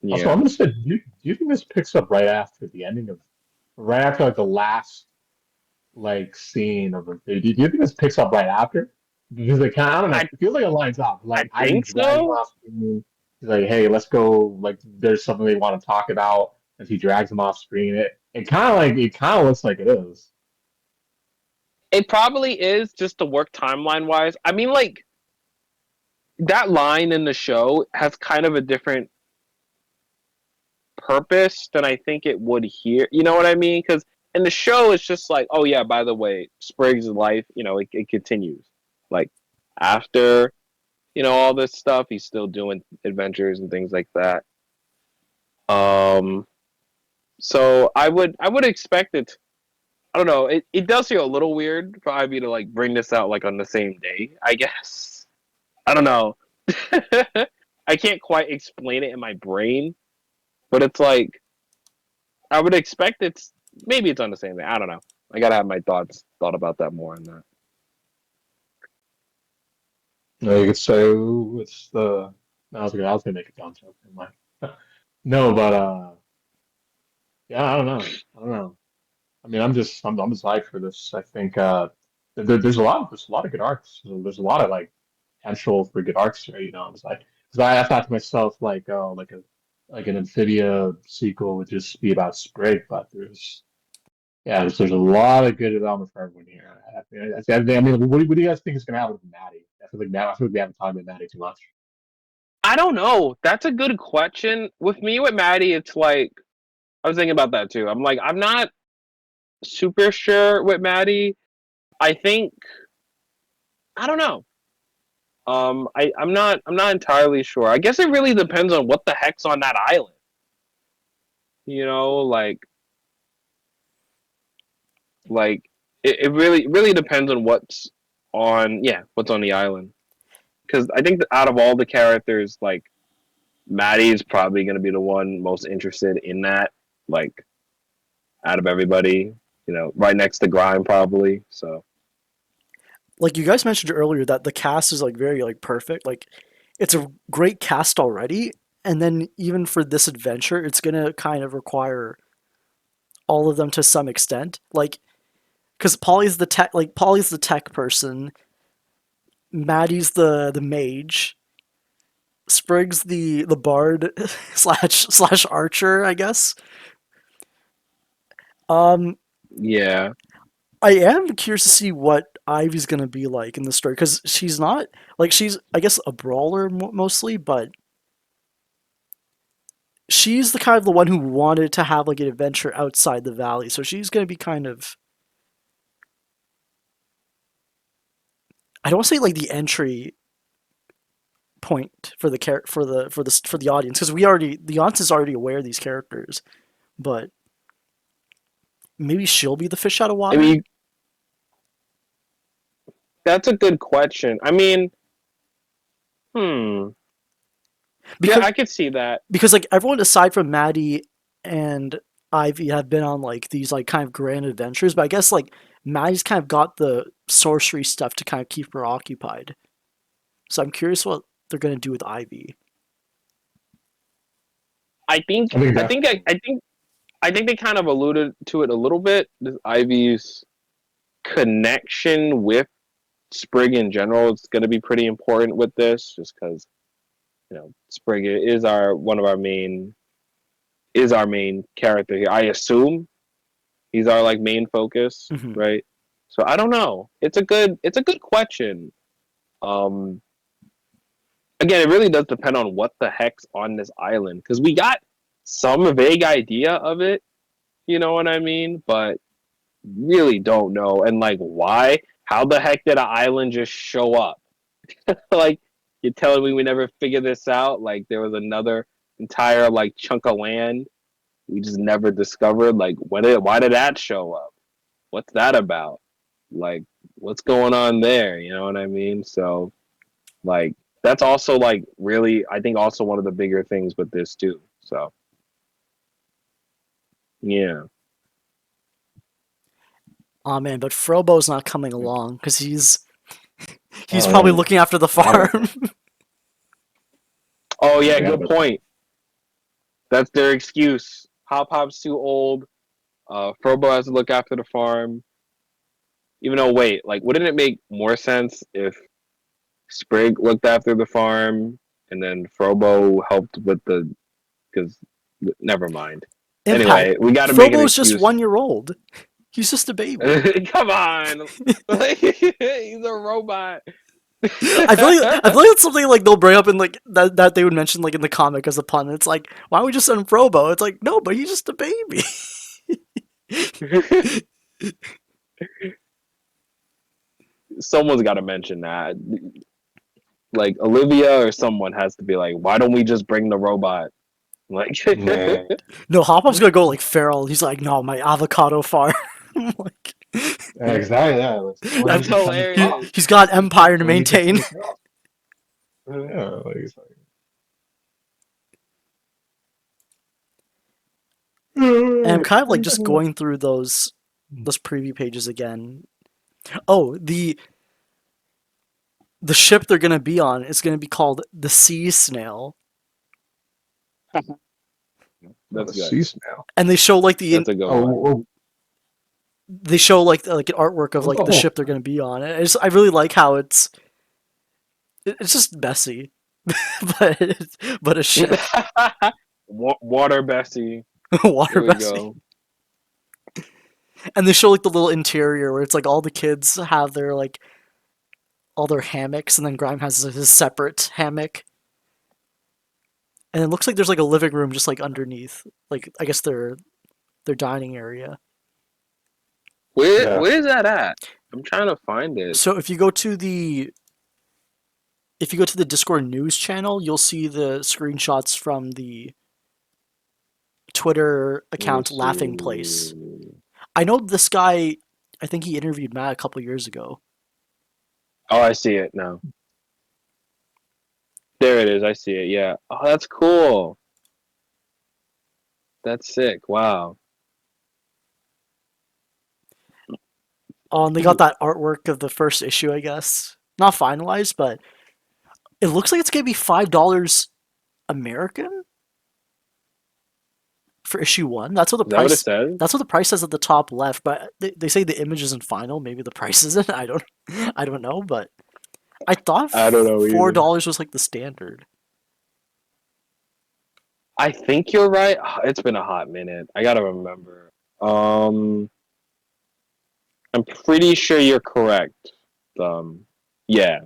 also, yeah. I'm gonna say, do you think this picks up right after the ending of, right after like the last like scene of the? Do you think this picks up right after? Because like, I don't know, I it feels like it lines up. I Like Ivy think drags him so. off screen. He's like, hey, let's go. Like, there's something they want to talk about, and he drags him off screen. It kind of looks like it is. It probably is just to work timeline wise. I mean, like that line in the show has kind of a different purpose than I think it would here. You know what I mean? Because in the show, it's just like, oh yeah, by the way, Spriggs' life, it continues. Like after, all this stuff, he's still doing adventures and things like that. Um, so I would expect it. I don't know. It does feel a little weird for Ivy to like bring this out like on the same day. I guess I don't know. I can't quite explain it in my brain, but it's like I would expect maybe it's on the same day. I don't know. I gotta have my thought about that more on that. No, you could say it's the. I was gonna make a dumb joke. Never mind. No, but yeah, I don't know. I don't know. I mean, I'm just hyped for this. I think there's a lot of good arcs. There's a lot of like potential for good arcs here. You know, I was like, because I thought to myself like, oh, like an Amphibia sequel would just be about Sprig, but there's a lot of good development for everyone here. I mean, what do you guys think is gonna happen with Maddie? I feel like we haven't talked about Maddie too much. I don't know. That's a good question. With me with Maddie, it's like I was thinking about that too. I'm like I'm not super sure with Maddie. I think I don't know. I'm not entirely sure. I guess it really depends on what the heck's on that island. Like it really depends on what's on the island. Because I think that out of all the characters, like Maddie is probably going to be the one most interested in that. Like out of everybody, right next to Grime probably. So Like you guys mentioned earlier that the cast is like very like perfect. Like it's a great cast already, and then even for this adventure, it's gonna kind of require all of them to some extent. Like because Polly's the tech person, Maddie's the mage, Sprig's the bard slash archer, I guess. Um, yeah, I am curious to see what Ivy's gonna be like in the story because she's not like she's I guess a brawler mostly, but she's the kind of the one who wanted to have like an adventure outside the valley, so she's gonna be kind of I don't want to say like the entry point for the for the audience because the audience is already aware of these characters, but maybe she'll be the fish out of I water. mean that's a good question. I mean, yeah, because I could see that. because like everyone aside from Maddie and Ivy have been on like these like kind of grand adventures, but I guess like Maddie's kind of got the sorcery stuff to kind of keep her occupied. So I'm curious what they're gonna do with Ivy. I think I think I that think I think they kind of alluded to it a little bit. This Ivy's connection with Sprig in general is going to be pretty important with this, just because Sprig is our main character here. I assume he's our like main focus, Hmm. right? So I don't know. It's a good question. Um, Again, it really does depend on what the heck's on this island because we got some vague idea of it. You know what I mean? But really don't know. And like, why? How the heck did an island just show up? Like, you're telling me we never figured this out? Like, there was another entire like chunk of land we just never discovered. Like, why did that show up? What's that about? Like, what's going on there? You know what I mean? So, like, that's also like really, I think, also one of the bigger things with this too. So, yeah. Oh man, but Frobo's not coming along because he's probably oh looking after the yeah, farm. Oh I yeah, forgot good about that. point. That's their excuse. Hop Hop's too old. Frobo has to look after the farm. Even though, wait, like, wouldn't it make more sense if Sprig looked after the farm and then Frobo helped with the? Because, never mind. Impact. Anyway, we got to make an Frobo's just excuse. 1 year old. He's just a baby. Come on, he's a robot. I feel like it's something like they'll bring up in like that they would mention like in the comic as a pun. It's like, why don't we just send Frobo? It's like, no, but he's just a baby. Someone's got to mention that. Like Olivia or someone has to be like, why don't we just bring the robot? Like, Nah. No, Hop-Up's gonna go like feral. He's like, no, my avocado farm. Like, Exactly. Yeah. Why don't that's you just send the hilarious. cops? he's got an empire to Why don't you just send maintain. the cops? Yeah, like, it's like, And I'm kind of like just going through those preview pages again. Oh, the ship they're gonna be on is gonna be called the Sea Snail, That's the good. sea snail. and they show like That's a good one. Oh, they show like an artwork of what's like the the whole? ship they're gonna be on. I really like how it's just messy, but but a ship, Water Bessie. water There we messy, go. and they show like the little interior where it's like all the kids have their like all their hammocks, and then Grime has his separate hammock, and it looks like there's like a living room just like underneath, like I guess their dining area. Yeah. Where is that at? I'm trying to find it. So if you go to the Discord news channel, you'll see the screenshots from the Twitter Let me account Laughing Place. see. I know this guy. I think he interviewed Matt a couple years ago. Oh, I see it now. There it is. I see it. Yeah. Oh, that's cool. That's sick. Wow. They got that artwork of the first issue, I guess. Not finalized, but it looks like it's gonna be $5 American for issue 1. That's what the Is that what it price. says? That's what the price says at the top left. But they say the image isn't final. Maybe the price isn't. I don't know. But I thought I don't know either. $4 was like the standard. I think you're right. It's been a hot minute. I gotta remember. I'm pretty sure you're correct. Yeah.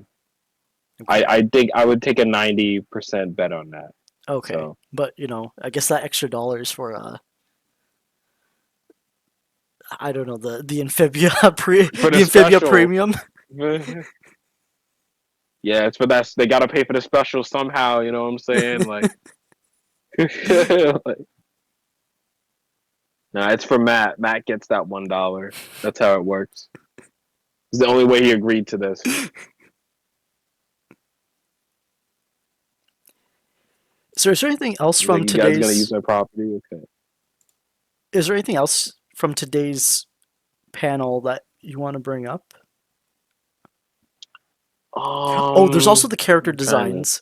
I think I would take a 90% bet on that. Okay, So. but I guess that extra dollar is for I don't know, the Amphibia the Amphibia special. premium. Yeah, it's for that. They gotta pay for the special somehow. You know what I'm saying? Like, nah, it's for Matt. Matt gets that $1. That's how it works. It's the only way he agreed to this. So is there anything else He's from like, you guys gonna today's? use my property? Okay. Is there anything else from today's panel that you want to bring up? Oh, there's also the character I'm trying to- designs.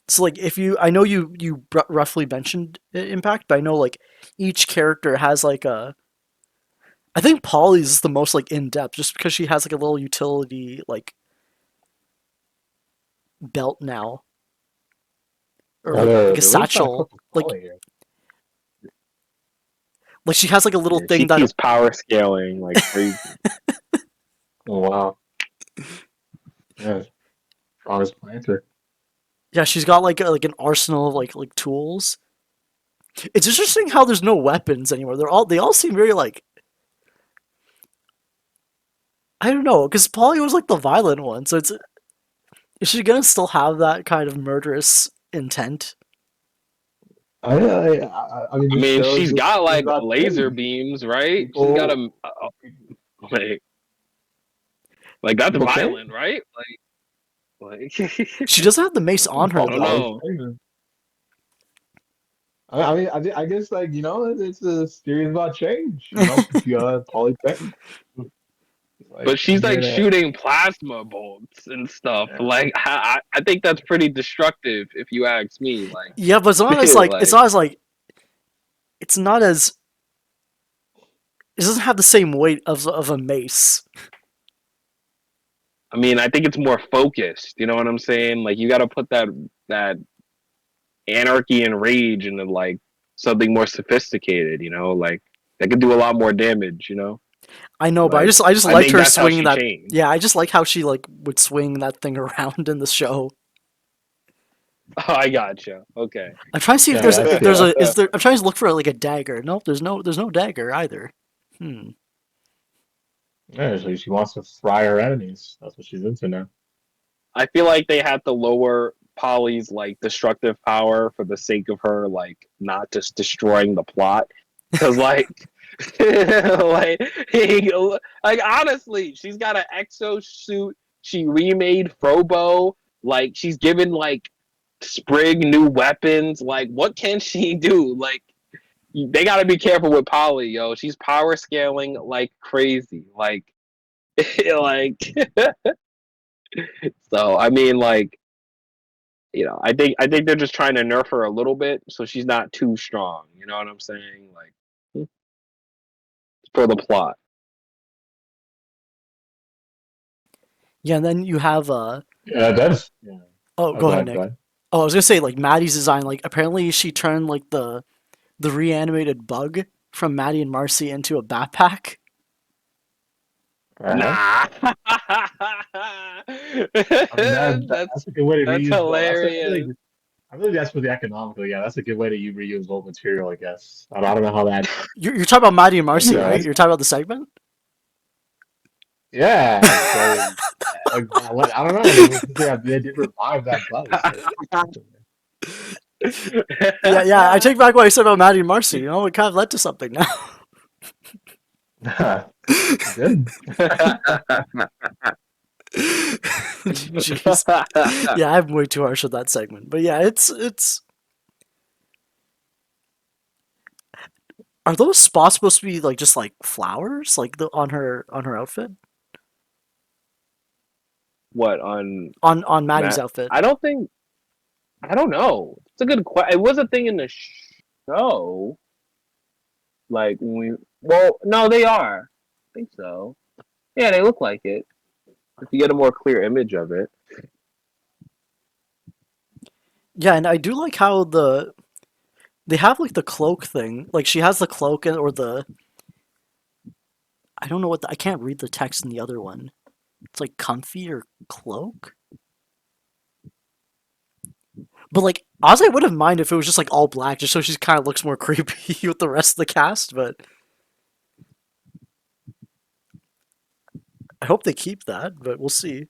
So like I know you roughly mentioned Impact, but I know like each character has like a. I think Polly's is the most like in depth, just because she has like a little utility like belt now, or like a satchel, like she has like a little thing that keeps power scaling like crazy. Oh wow. Yeah. Strongest planter. yeah, she's got like an arsenal of like tools. It's interesting how there's no weapons anymore. They all seem very like. I don't know, because Polly was like the violent one, so is she gonna still have that kind of murderous intent? I mean, She's got like about laser things. beams, right? People- She's got a like that's Okay. violent, right? Like She doesn't have the mace on her I don't though. know. I guess like it's a series about change. If you polytech. But she's like shooting plasma bolts and stuff. Yeah. Like I think that's pretty destructive, if you ask me. Like Yeah, but it's not as like it's not as like it's not as it doesn't have the same weight of a mace. I mean, I think it's more focused. You know what I'm saying? Like you got to put that anarchy and rage into like something more sophisticated. Like that could do a lot more damage. I know, but Like, I just liked think her that's how swinging she that. changed. Yeah, I just like how she like would swing that thing around in the show. Oh, I gotcha. Okay. I'm trying to see if Yeah, there's I'm trying to look for like a dagger. Nope, there's no dagger either. Yeah, so she wants to fry her enemies. That's what she's into now. I feel like they had to lower Polly's like destructive power for the sake of her like not just destroying the plot, because like like honestly, she's got an exosuit. She remade Frobo. Like she's given like Sprig new weapons. Like what can she do? Like they got to be careful with Polly, yo. She's power scaling like crazy. Like like. So I mean, like, I think they're just trying to nerf her a little bit, so she's not too strong. You know what I'm saying? Like, for the plot. Yeah, and then you have Yeah, that's. Yeah. Oh, go ahead, Nick. Oh, I was gonna say like Maddie's design. Like apparently she turned like the reanimated bug from Maddie and Marcy into a backpack. Nah. That's a good way to that's reuse. hilarious. I believe that's for the economical. Yeah, that's a good way to reuse old material, I guess. I don't know how that. You're talking about Maddie and Marcy, Yeah. right? You're talking about the segment. Yeah. So, I don't know. They did revive that bug. Yeah. I take back what I said about Maddie and Marcy. It kind of led to something now. Good. Jeez. Yeah, I'm way too harsh with that segment. But yeah, it's Are those spots supposed to be like just like flowers, like the on her outfit? What on On Maddie's Matt? outfit. I don't think. I don't know. It's a good question. It was a thing in the show. Like when we. Well, no, they are. I think so. Yeah, they look like it. If you get a more clear image of it. Yeah, and I do like how they have like the cloak thing. Like she has the cloak or the I don't know I can't read the text in the other one. It's like comfy or cloak. But like honestly, I wouldn't mind if it was just like all black, just so she kind of looks more creepy with the rest of the cast. But I hope they keep that. But we'll see.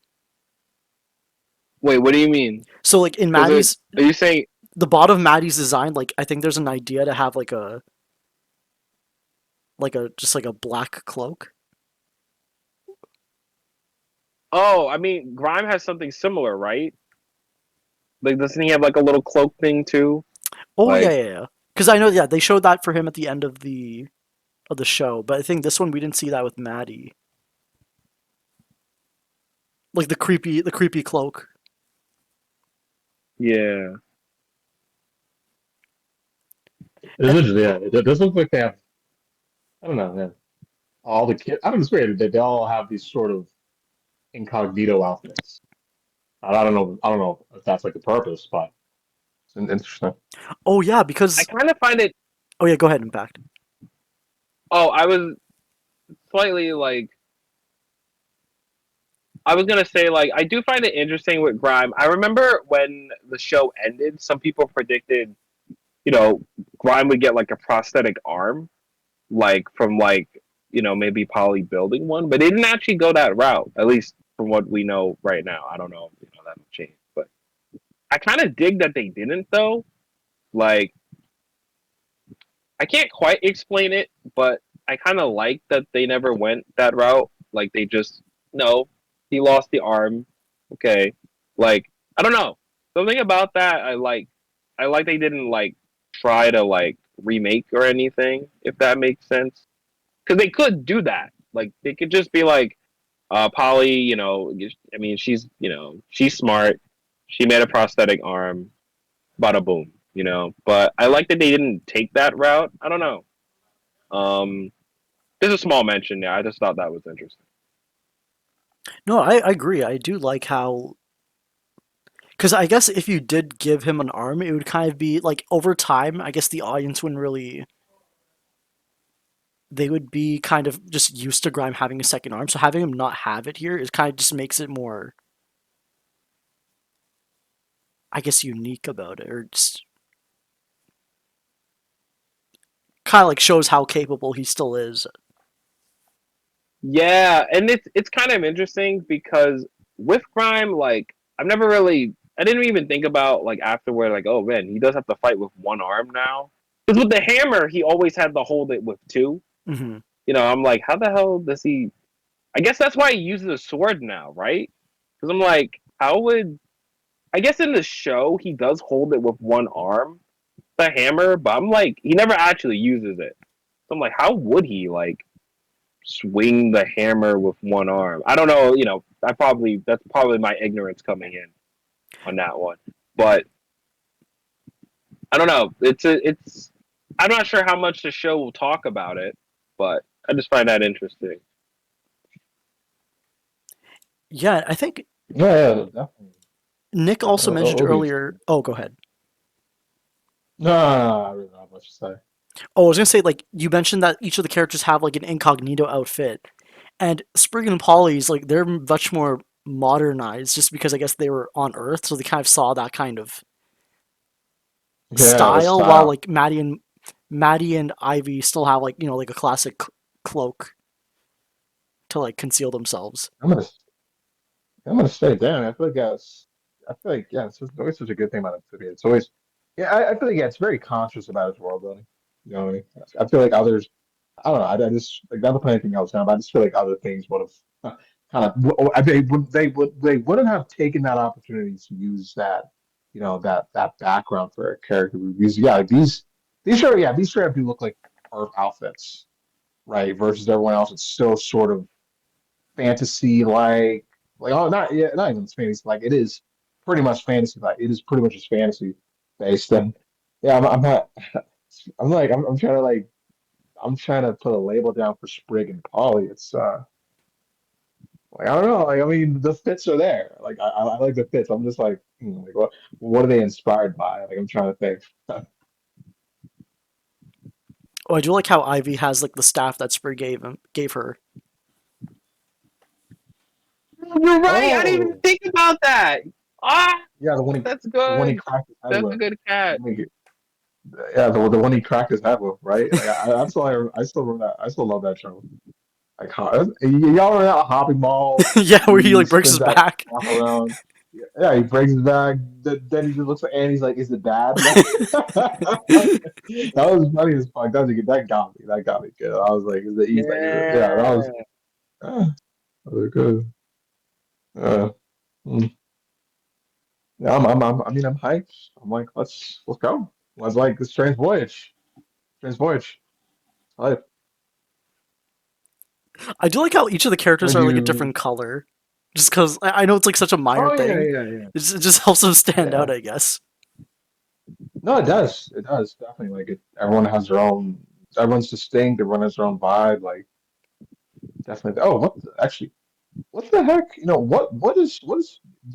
Wait, what do you mean? So like in Is it? Maddie's, Are you saying? the bottom of Maddie's design, like I think there's an idea to have like a just like a black cloak. Oh, I mean, Grime has something similar, right? Like, doesn't he have like a little cloak thing too? Oh yeah, Like, yeah, yeah. Because I know, yeah, they showed that for him at the end of the show, but I think this one we didn't see that with Maddie. Like the creepy cloak. yeah. It's interesting. Yeah, it does look like they have. I don't know. Yeah, all the kids. I don't know. It's weird. They all have these sort of incognito outfits. I don't know. I don't know if that's like the purpose, but it's interesting. Oh yeah, I because kind of find it. oh yeah, go ahead. Impact. Oh, I was slightly like. I was gonna say like I do find it interesting with Grime. I remember when the show ended, some people predicted, you know, Grime would get like a prosthetic arm, like from like maybe Polly building one, but they didn't actually go that route. At least from what we know right now. I don't know, that will change, but I kind of dig that they didn't though. Like I can't quite explain it, but I kind of like that they never went that route. Like they just no, he lost the arm. Okay, like I don't know, something about that I like. I like they didn't like try to like remake or anything, if that makes sense. Because they could do that. Like they could just be like, Polly. I mean, she's smart. She made a prosthetic arm. Bada boom. But I like that they didn't take that route. I don't know. Um, there's a small mention there. I just thought that was interesting. No, I agree. I do like how because I guess if you did give him an arm, it would kind of be like over time. I guess the audience wouldn't really. They would be kind of just used to Grime having a second arm, so having him not have it here is kind of just makes it more, I guess, unique about it, or just kind of like shows how capable he still is. Yeah, and it's kind of interesting because with Grime, like I didn't even think about like afterward, like oh man, he does have to fight with one arm now. Because with the hammer, he always had to hold it with two. Hmm. I'm like, how the hell does he? I guess that's why he uses a sword now, right? Because I'm like, how would I guess in the show he does hold it with one arm, the hammer, but I'm like, he never actually uses it. So I'm like, how would he like swing the hammer with one arm? I don't know. That's probably my ignorance coming in on that one. But I don't know. It's. I'm not sure how much the show will talk about it, but I just find that interesting. Yeah, I think Yeah, yeah, definitely. Nick also mentioned It'll be earlier. interesting. Oh, go ahead. No, I really don't have much to say. Oh, I was gonna say like you mentioned that each of the characters have like an incognito outfit, and Sprig and Polly's like they're much more modernized just because I guess they were on Earth, so they kind of saw that kind of Yeah, the style. While style. like Maddie and Ivy still have like like a classic cloak to like conceal themselves. I'm gonna, I'm gonna say, damn. I feel like yeah, it's always such a good thing about Amphibia. It's always, yeah, I feel like yeah, it's very conscious about its world building. You know what I mean? I feel like others, I don't know. I just like not to put anything else down, but I just feel like other things would have kind of they wouldn't have taken that opportunity to use that that background for a character. Because yeah, like these sure do look like Earth outfits, right? Versus everyone else, it's still sort of fantasy like oh not yeah not even fantasy like it is pretty much fantasy like it is pretty much just fantasy based and yeah I'm not I'm trying to I'm trying to put a label down for Sprig and Polly. It's like I don't know. Like I mean, the fits are there. Like I like the fits. I'm just like, like what are they inspired by? Like I'm trying to think. Oh, I do like how Ivy has like the staff that Sprig gave her. You're right. I didn't even Oh think about that. Ah, yeah, that's the one he good. cracked his head That's a with. good catch. Like, yeah, the one he cracked his head with, right? Like that's why I still remember that. I still love that show. Like y'all remember that Hopping Mall? Yeah, where he He like breaks spins his that back. staff around. Yeah, he breaks his back. Then he just looks at Annie. He's like, "Is it bad?" That was funny as fuck. That got me. That got me good. I was like, "Is it?" He's like, "Is it?" Yeah, Yeah. that was good. Uh, mm. Yeah, I mean, I'm hyped. I'm like, let's go. Let's like this Strange Voyage. Strange Voyage. Hype. I do like how each of the characters When are like a you? different color. Just because I know it's like such a minor Oh thing. yeah. It just helps them stand out, Yeah. I guess. No, it does. It does definitely. Like it, everyone has their own. Everyone's distinct. Everyone has their own vibe. Like definitely. Oh, actually? What the heck? What is? Do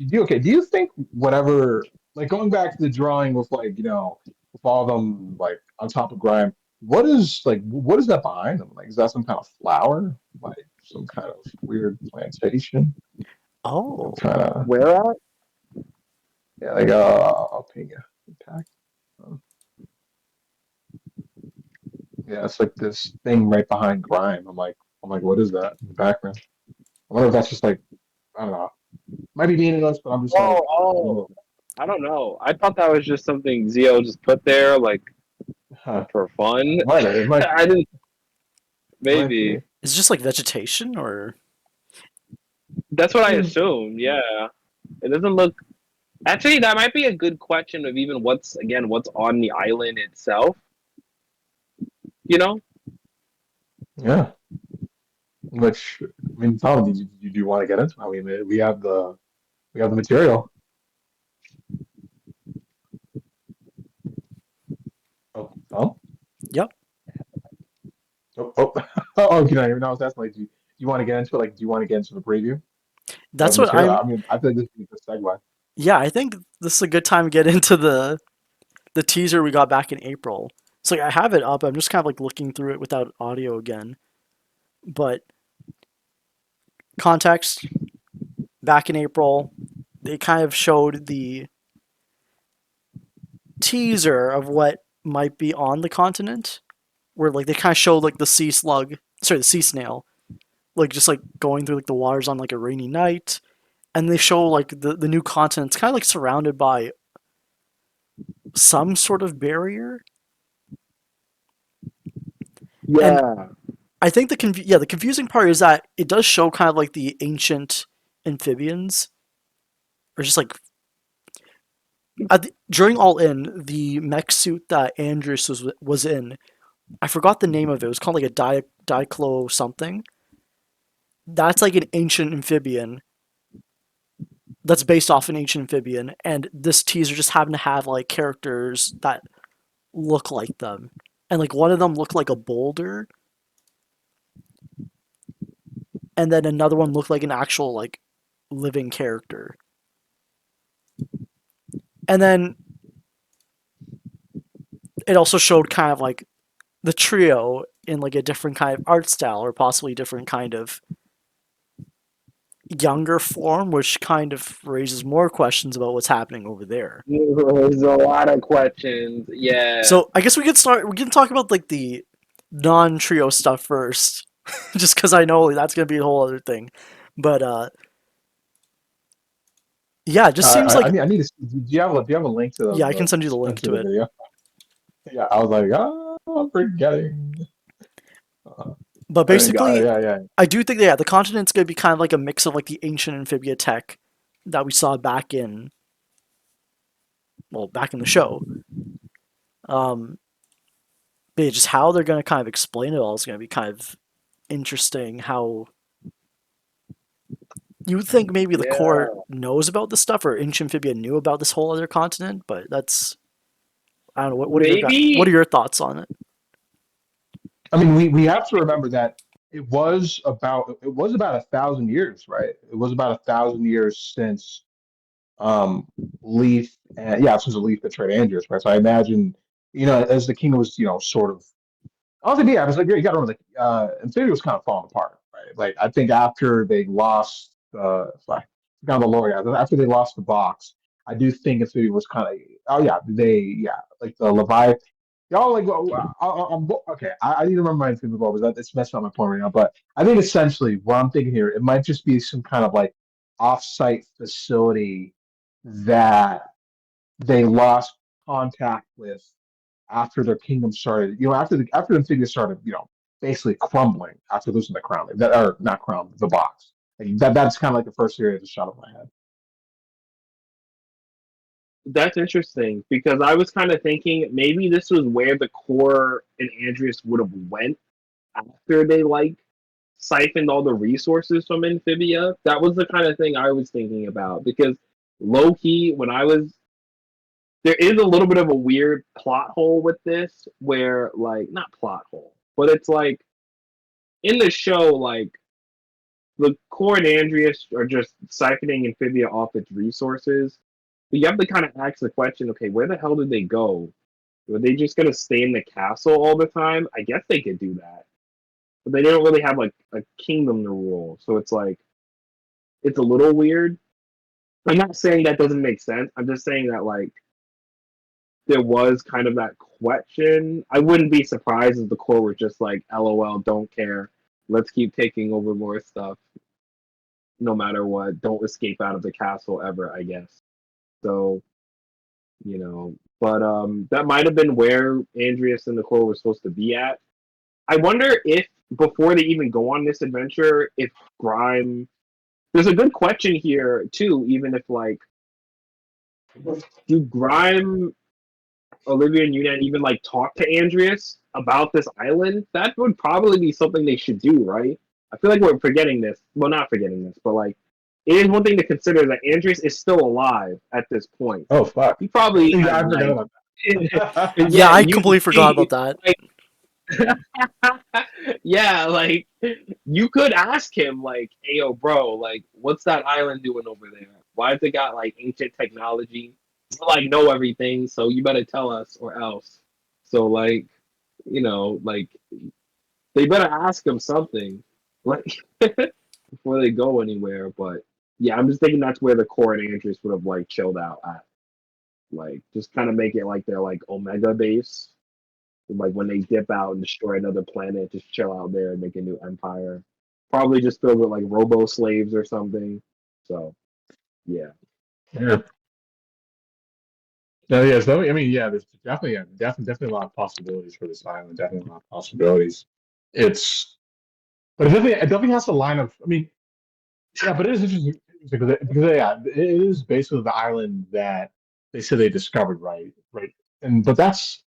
you think whatever? Like going back to the drawing with with all of them like on top of Grime. What is that behind them? Like is that some kind of flower? Like some kind of weird plantation? I'm Oh, trying to Where at? yeah. I'll ping you. Impact. Um, Yeah, it's like this thing right behind Grime. I'm like, what is that in the background? I wonder if that's just like, I don't know. Might be meaningless, but I'm just like, Oh, oh. I don't know. I thought that was just something Zio just put there, like huh. for fun. It might be, I didn't. it might Maybe be. is it just like vegetation or? that's what I Hmm. assumed. Yeah, it doesn't look. Actually, that might be a good question of even what's on the island itself. You know? Yeah. Which, I mean, Tom, do you want to get into? I mean, we have the material. Oh, Tom? Yep. Oh. Oh, you know, I was asking, like, do you want to get into it? Like, do you want to get into the preview of That's the what material? I'm. I mean, I think this is a good segue. Yeah, I think this is a good time to get into the teaser we got back in April. So like, I have it up. I'm just kind of like looking through it without audio again. But context, back in April, they kind of showed the teaser of what might be on the continent, where like they kind of showed like the sea slug, sorry, the sea snail, like just like going through like the waters on like a rainy night, and they show like the new continent's kind of like surrounded by some sort of barrier, and Yeah. I think the confusing part is that it does show kind of like the ancient amphibians, or just like during All In, the mech suit that Andrews was in. I forgot the name of it. It was called like a diclo something. That's like an ancient amphibian. That's based off an ancient amphibian, and this teaser just happened to have like characters that look like them, and like one of them looked like a boulder, and then another one looked like an actual like living character. And then it also showed kind of like the trio in like a different kind of art style or possibly different kind of younger form, which kind of raises more questions about what's happening over there. There's a lot of questions. Yeah. So I guess we could start. We can talk about like the non-trio stuff first, just because I know that's gonna be a whole other thing. But yeah, it just seems like I need to. Do do you have a link to yeah, I can send you the link to to the it. video? Yeah, I was like, I'm forgetting. But There you go. basically, Yeah. I do think the continent's gonna be kind of like a mix of like the ancient amphibia tech that we saw back in the show. Um, But yeah, just how they're going to kind of explain it all is going to be kind of interesting. How you would think maybe the Yeah. core knows about this stuff, or Ancient Amphibia knew about this whole other continent, but that's I don't know. What are Maybe your thoughts on it? I mean, we have to remember that it was about 1,000 years, right? It was about 1,000 years since um Leaf and yeah, since Leaf betrayed Andrews, right? So I imagine, as the kingdom was, sort of honestly, yeah, it was like you gotta remember Infinity was kind of falling apart, right? Like I think after they lost kind of the lore, yeah, after they lost the box, I do think Infinity was kind of oh yeah, like the Leviathan. Y'all like well, okay. I need to remember my Infinity War, but it's messing up my point right now. But I think essentially what I'm thinking here, it might just be some kind of like off-site facility that they lost contact with after their kingdom started, after the Insidious started, basically crumbling after losing the crown, that or not crown, the box. Like, that's kind of like the first area that shot up my head. that's interesting because I was kind of thinking maybe this was where the core and Andreas would have went after they like siphoned all the resources from Amphibia. That was the kind of thing I was thinking about because low key when I was there is a little bit of a weird plot hole with this where like not plot hole, but it's like in the show like the core and Andreas are just siphoning Amphibia off its resources. But you have to kind of ask the question, okay, where the hell did they go? Were they just gonna stay in the castle all the time? I guess they could do that. But they don't really have like a kingdom to rule. So it's like it's a little weird. I'm not saying that doesn't make sense. I'm just saying that like there was kind of that question. I wouldn't be surprised if the core were just like, LOL, don't care. Let's keep taking over more stuff no matter what. Don't escape out of the castle ever, I guess. So, but that might have been where Andreas and the core were supposed to be at. I wonder if before they even go on this adventure, if Grime there's a good question here too, even if like do Grime Olivia and Yunan even like talk to Andreas about this island? That would probably be something they should do, right? I feel like we're forgetting this. Well, not forgetting this, but like it is one thing to consider that Andreas is still alive at this point. Oh fuck! He probably Yeah, has I forgot like about that. Yeah, yeah, I completely forgot about that. like yeah, like you could ask him like, "Hey, yo, bro, like, what's that island doing over there? Why has it got like ancient technology? We like know everything, so you better tell us or else." So like, like they better ask him something, like before they go anywhere. But yeah, I'm just thinking that's where the core and Andrews would have like chilled out at, like just kind of make it like their like Omega base. Like when they dip out and destroy another planet, just chill out there and make a new empire. Probably just filled with like robo slaves or something. So yeah. Yeah. No, yeah. So I mean, yeah. There's definitely, definitely a lot of possibilities for this island. Definitely a lot of possibilities. It's, but it definitely has a line of. I mean, yeah, but it is interesting because yeah, it is basically the island that they said they discovered, right? Right. And but that's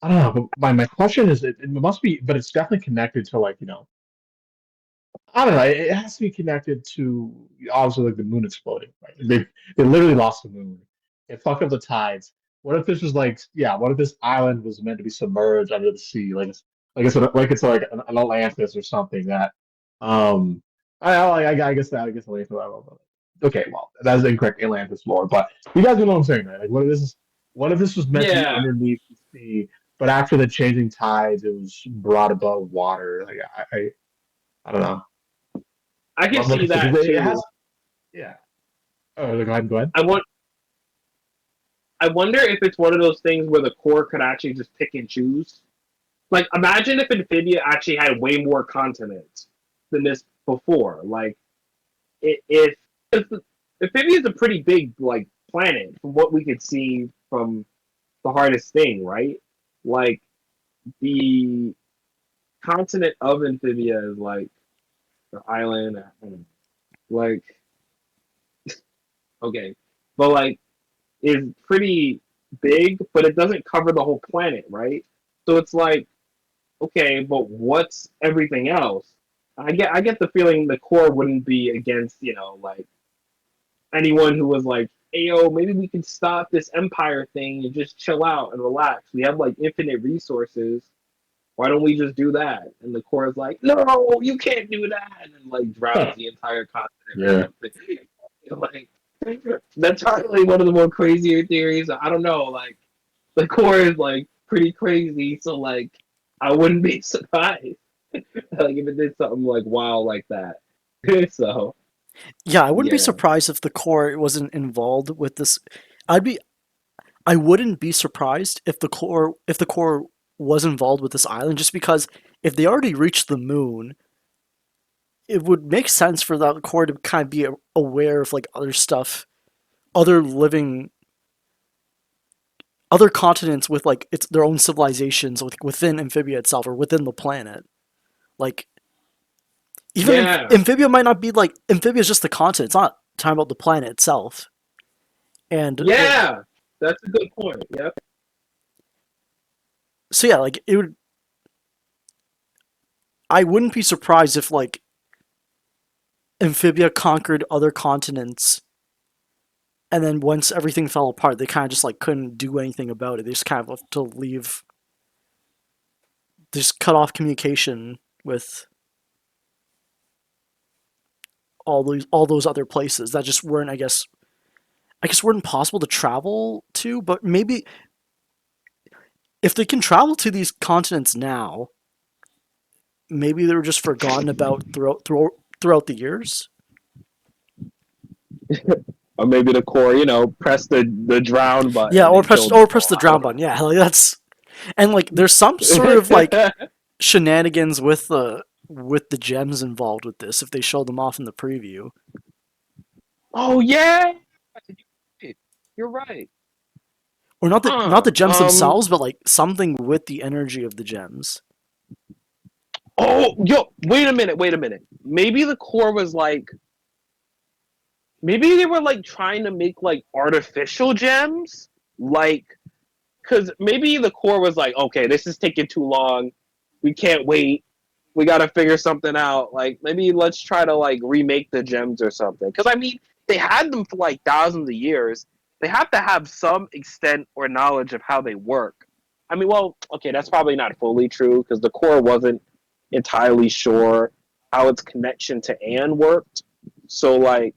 I don't know. But my question is, it must be, but it's definitely connected to like I don't know. It has to be connected to obviously like the moon exploding. Right? They literally lost the moon. It fucked up the tides. What if this was like yeah? What if this island was meant to be submerged under the sea, like it's like an Atlantis or something that I guess Atlantis. Okay, well that's incorrect Atlantis lore, but you guys know what I'm saying, right? Like what if this was meant to be Yeah, underneath the sea, but after the changing tides, it was brought above water. Like I don't know. I can see Because that it has, too. yeah. Oh, go ahead, go ahead. I want. I wonder if it's one of those things where the core could actually just pick and choose. Like, imagine if Amphibia actually had way more continents than this before. Like, if Amphibia is a pretty big like planet from what we could see from the hardest thing, right? Like the continent of Amphibia is like the island, like okay, but like is pretty big, but it doesn't cover the whole planet, right? So it's like, okay, but what's everything else? I get the feeling the core wouldn't be against, like anyone who was like, hey yo, maybe we can stop this empire thing and just chill out and relax. We have like infinite resources. Why don't we just do that? And the core is like, no, you can't do that, and then like drowns the entire continent or Yeah. something. Like that's probably one of the more crazier theories. I don't know, like the core is like pretty crazy, so like I wouldn't be surprised like if it did something like wild like that. So Yeah, I wouldn't be yeah. surprised if the core wasn't involved with this. I'd be I wouldn't be surprised if the core was involved with this island, just because if they already reached the moon, it would make sense for the core to kind of be aware of like other stuff, other living, other continents with like its their own civilizations within Amphibia itself or within the planet. Like even Yeah. Amphibia might not be like Amphibia is just the continent. It's not talking about the planet itself. And Yeah. That's a good point. Yep. so yeah, like it would. I wouldn't be surprised if like Amphibia conquered other continents, and then once everything fell apart, they kind of just like couldn't do anything about it. They just kind of have to leave, just cut off communication with all those other places that just weren't, I guess weren't possible to travel to. But maybe if they can travel to these continents now, maybe they were just forgotten about throughout the years. Or maybe the core, press the drown Yeah, button and killed or them press all. the I don't drown button. Yeah, like that's and like there's some sort of like know. shenanigans with the gems involved with this if they show them off in the preview. Oh yeah, you're right. Or not Huh. the gems themselves, but like something with the energy of the gems. Oh, yo, wait a minute, wait a minute. Maybe the core was like, maybe they were like trying to make like artificial gems, like, because maybe the core was like, okay, this is taking too long. We can't wait. We got to figure something out. Like, maybe let's try to like remake the gems or something. Because I mean, they had them for like thousands of years. They have to have some extent or knowledge of how they work. I mean, well, okay, that's probably not fully true because the core wasn't entirely sure how its connection to Anne worked. So like,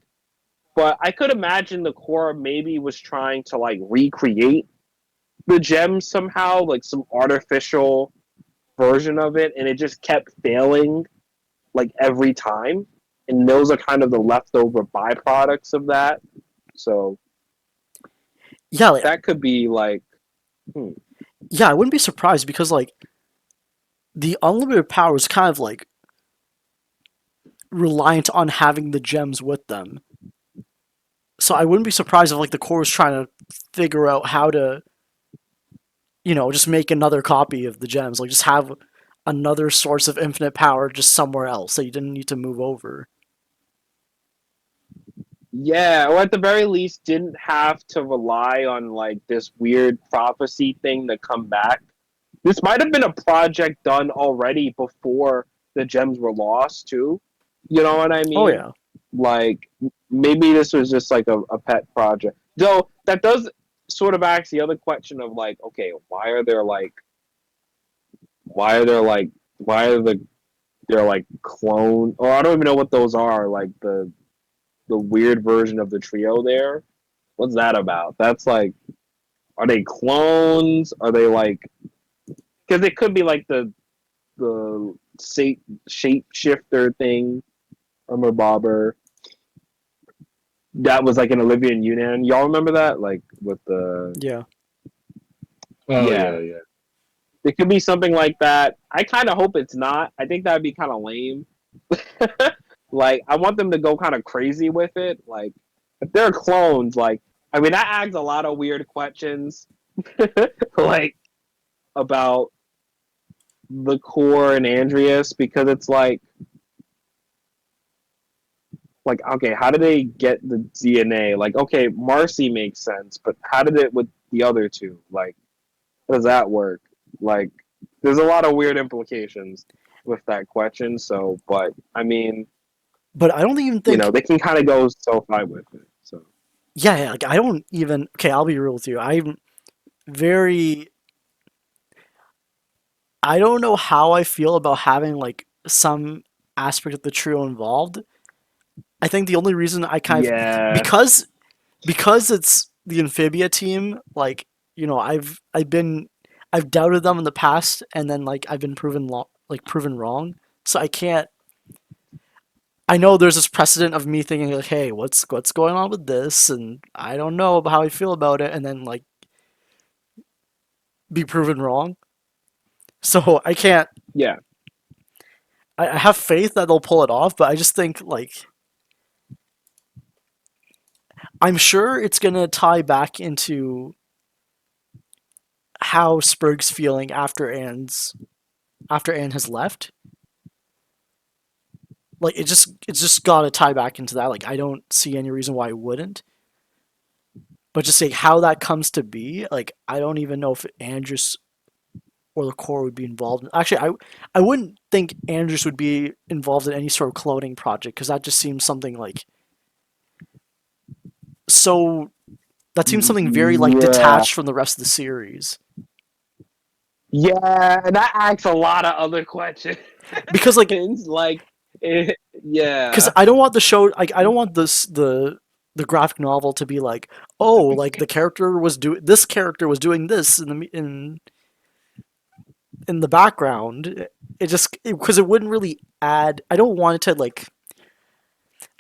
but I could imagine the core maybe was trying to like recreate the gems somehow, like some artificial version of it, and it just kept failing like every time. And those are kind of the leftover byproducts of that. So Yeah, like, that could be like, yeah, I wouldn't be surprised because like the unlimited power is kind of like reliant on having the gems with them. So I wouldn't be surprised if like the core was trying to figure out how to, just make another copy of the gems, like just have another source of infinite power just somewhere else that you didn't need to move over. yeah, or at the very least, didn't have to rely on like this weird prophecy thing to come back. This might have been a project done already before the gems were lost, too. You know what I Oh mean? yeah. Like, maybe this was just like a pet project. Though, that does sort of ask the other question of like, okay, why are they're like clone, or I don't even know what those are, like the weird version of the trio there. What's that about? That's like, are they clones? Are they like, because it could be like the shapeshifter thing from a bobber. That was like an Olivia and Yunan. Y'all remember that? Like with the Yeah. Oh yeah. yeah, yeah. It could be something like that. I kind of hope it's not. I think that'd be kind of lame. Like I want them to go kind of crazy with it. Like if they're clones, like I mean that asks a lot of weird questions, like about the core and Andreas because it's like okay, how did they get the DNA? Like okay, Marcy makes sense, but how did it with the other two? Like how does that work? Like there's a lot of weird implications with that question. So, but I mean, But I don't even you think. know, they can kind of go so far with it. So, Yeah, like I don't even. Okay, I'll be real with you. I'm very. I don't know how I feel about having like some aspect of the trio involved. I think the only reason I kind of yeah, because it's the Amphibia team, like, I've doubted them in the past, and then like I've been proven wrong. So I can't. I know there's this precedent of me thinking like, hey, what's going on with this, and I don't know about how I feel about it, and then like be proven wrong. So I can't. yeah, I have faith that they'll pull it off, but I just think like I'm sure it's gonna tie back into how Spurg's feeling after Anne has left. Like it's just gotta tie back into that. Like I don't see any reason why it wouldn't. But just say how that comes to be, like I don't even know if Andrews or the core would be involved. Actually, I wouldn't think Andrews would be involved in any sort of cloning project because that just seems something like so. That seems something very like yeah, detached from the rest of the series. yeah. And that asks a lot of other questions. Because like Like, it, because yeah, I don't want the show like I don't want the graphic novel to be like, oh, like this character was doing this in the background. It just because it wouldn't really add. I don't want it to like.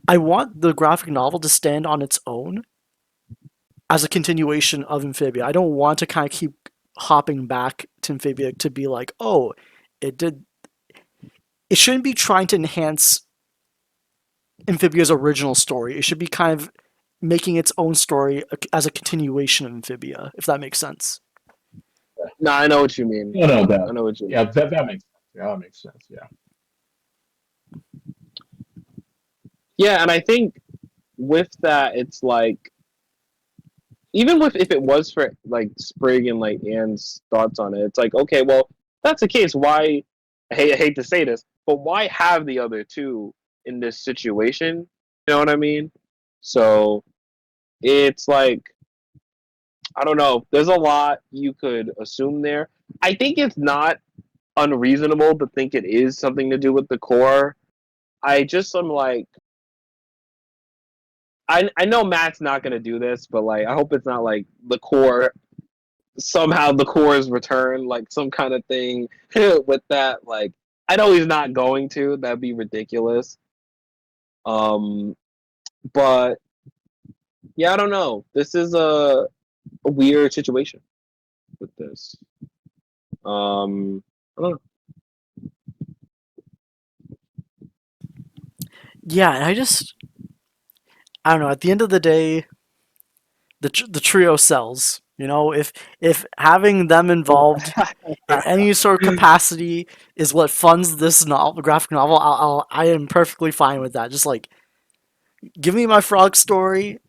I want the graphic novel to stand on its own as a continuation of Amphibia. I don't want to kind of keep hopping back to Amphibia to be like, oh, it did. It shouldn't be trying to enhance Amphibia's original story. It should be kind of making its own story as a continuation of Amphibia, if that makes sense. no, I know what you mean. No, no, I know what you yeah, mean. that makes sense. Yeah, that makes sense. Yeah. Yeah, and I think with that, it's like even with if it was for like Sprig and like Anne's thoughts on it, it's like okay, well, if that's the case. Why? I hate to say this, but why have the other two in this situation? You know what I mean? So it's like I don't know. There's a lot you could assume there. I think it's not unreasonable to think it is something to do with the core. I just am like I know Matt's not gonna do this, but like I hope it's not like the core somehow the core's return, like some kind of thing with that. Like I know he's not going to. That'd be ridiculous. Um, but yeah, I don't know. This is a weird situation with this. I don't know. Yeah, I don't know. At the end of the day, the trio sells. You know, if having them involved in any sort of capacity is what funds this novel, graphic novel, I am perfectly fine with that. Just like give me my frog story.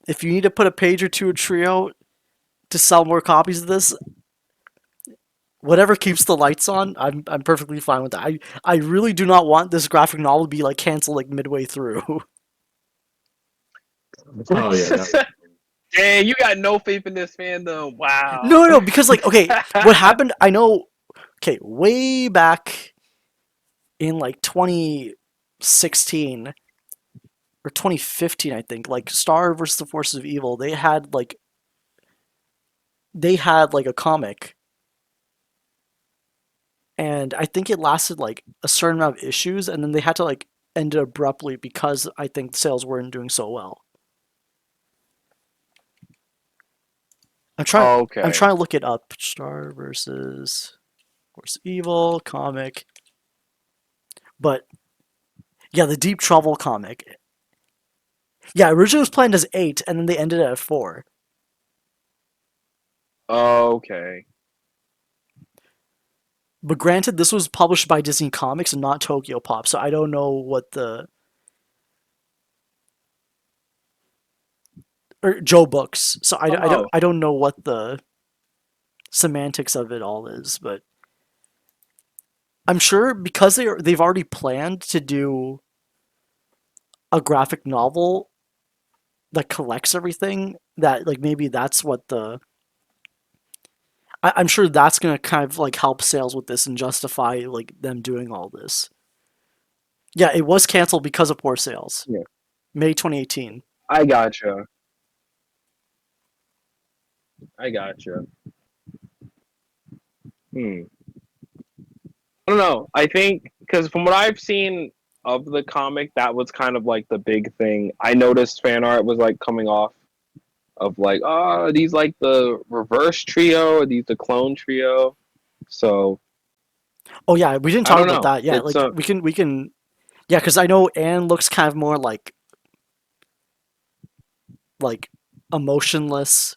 If you need to put a page or two of trio to sell more copies of this, whatever keeps the lights on, I'm perfectly fine with that. I really do not want this graphic novel to be like canceled like midway through. Oh yeah, that would. Dang, you got no faith in this fandom. Wow. No, because like okay, what happened? I know. Okay, way back in like 2016 or 2015, I think, like Star versus the Forces of Evil, they had like a comic, and I think it lasted like a certain amount of issues, and then they had to like end it abruptly because I think sales weren't doing so well. I'm trying. I'm Okay. trying to look it up. Star versus Force of Evil comic, but yeah, the Deep Trouble comic. Yeah, originally it was planned as 8, and then they ended it at 4. Okay. But granted, this was published by Disney Comics and not Tokyo Pop, so I don't know what the or Joe Books. So Oh. I don't know what the semantics of it all is, but I'm sure because they've already planned to do a graphic novel that collects everything, that like maybe that's what the I'm sure that's gonna kind of like help sales with this and justify like them doing all this. Yeah, it was canceled because of poor sales. Yeah. May 2018. I gotcha. I gotcha. Hmm. I don't know. I think because from what I've seen of the comic, that was kind of like the big thing. I noticed fan art was like coming off of like, oh, are these like the reverse trio? Are these the clone trio? So Oh yeah, we didn't I talk don't about know. that. Yeah, It's like we can yeah, because I know Anne looks kind of more like emotionless.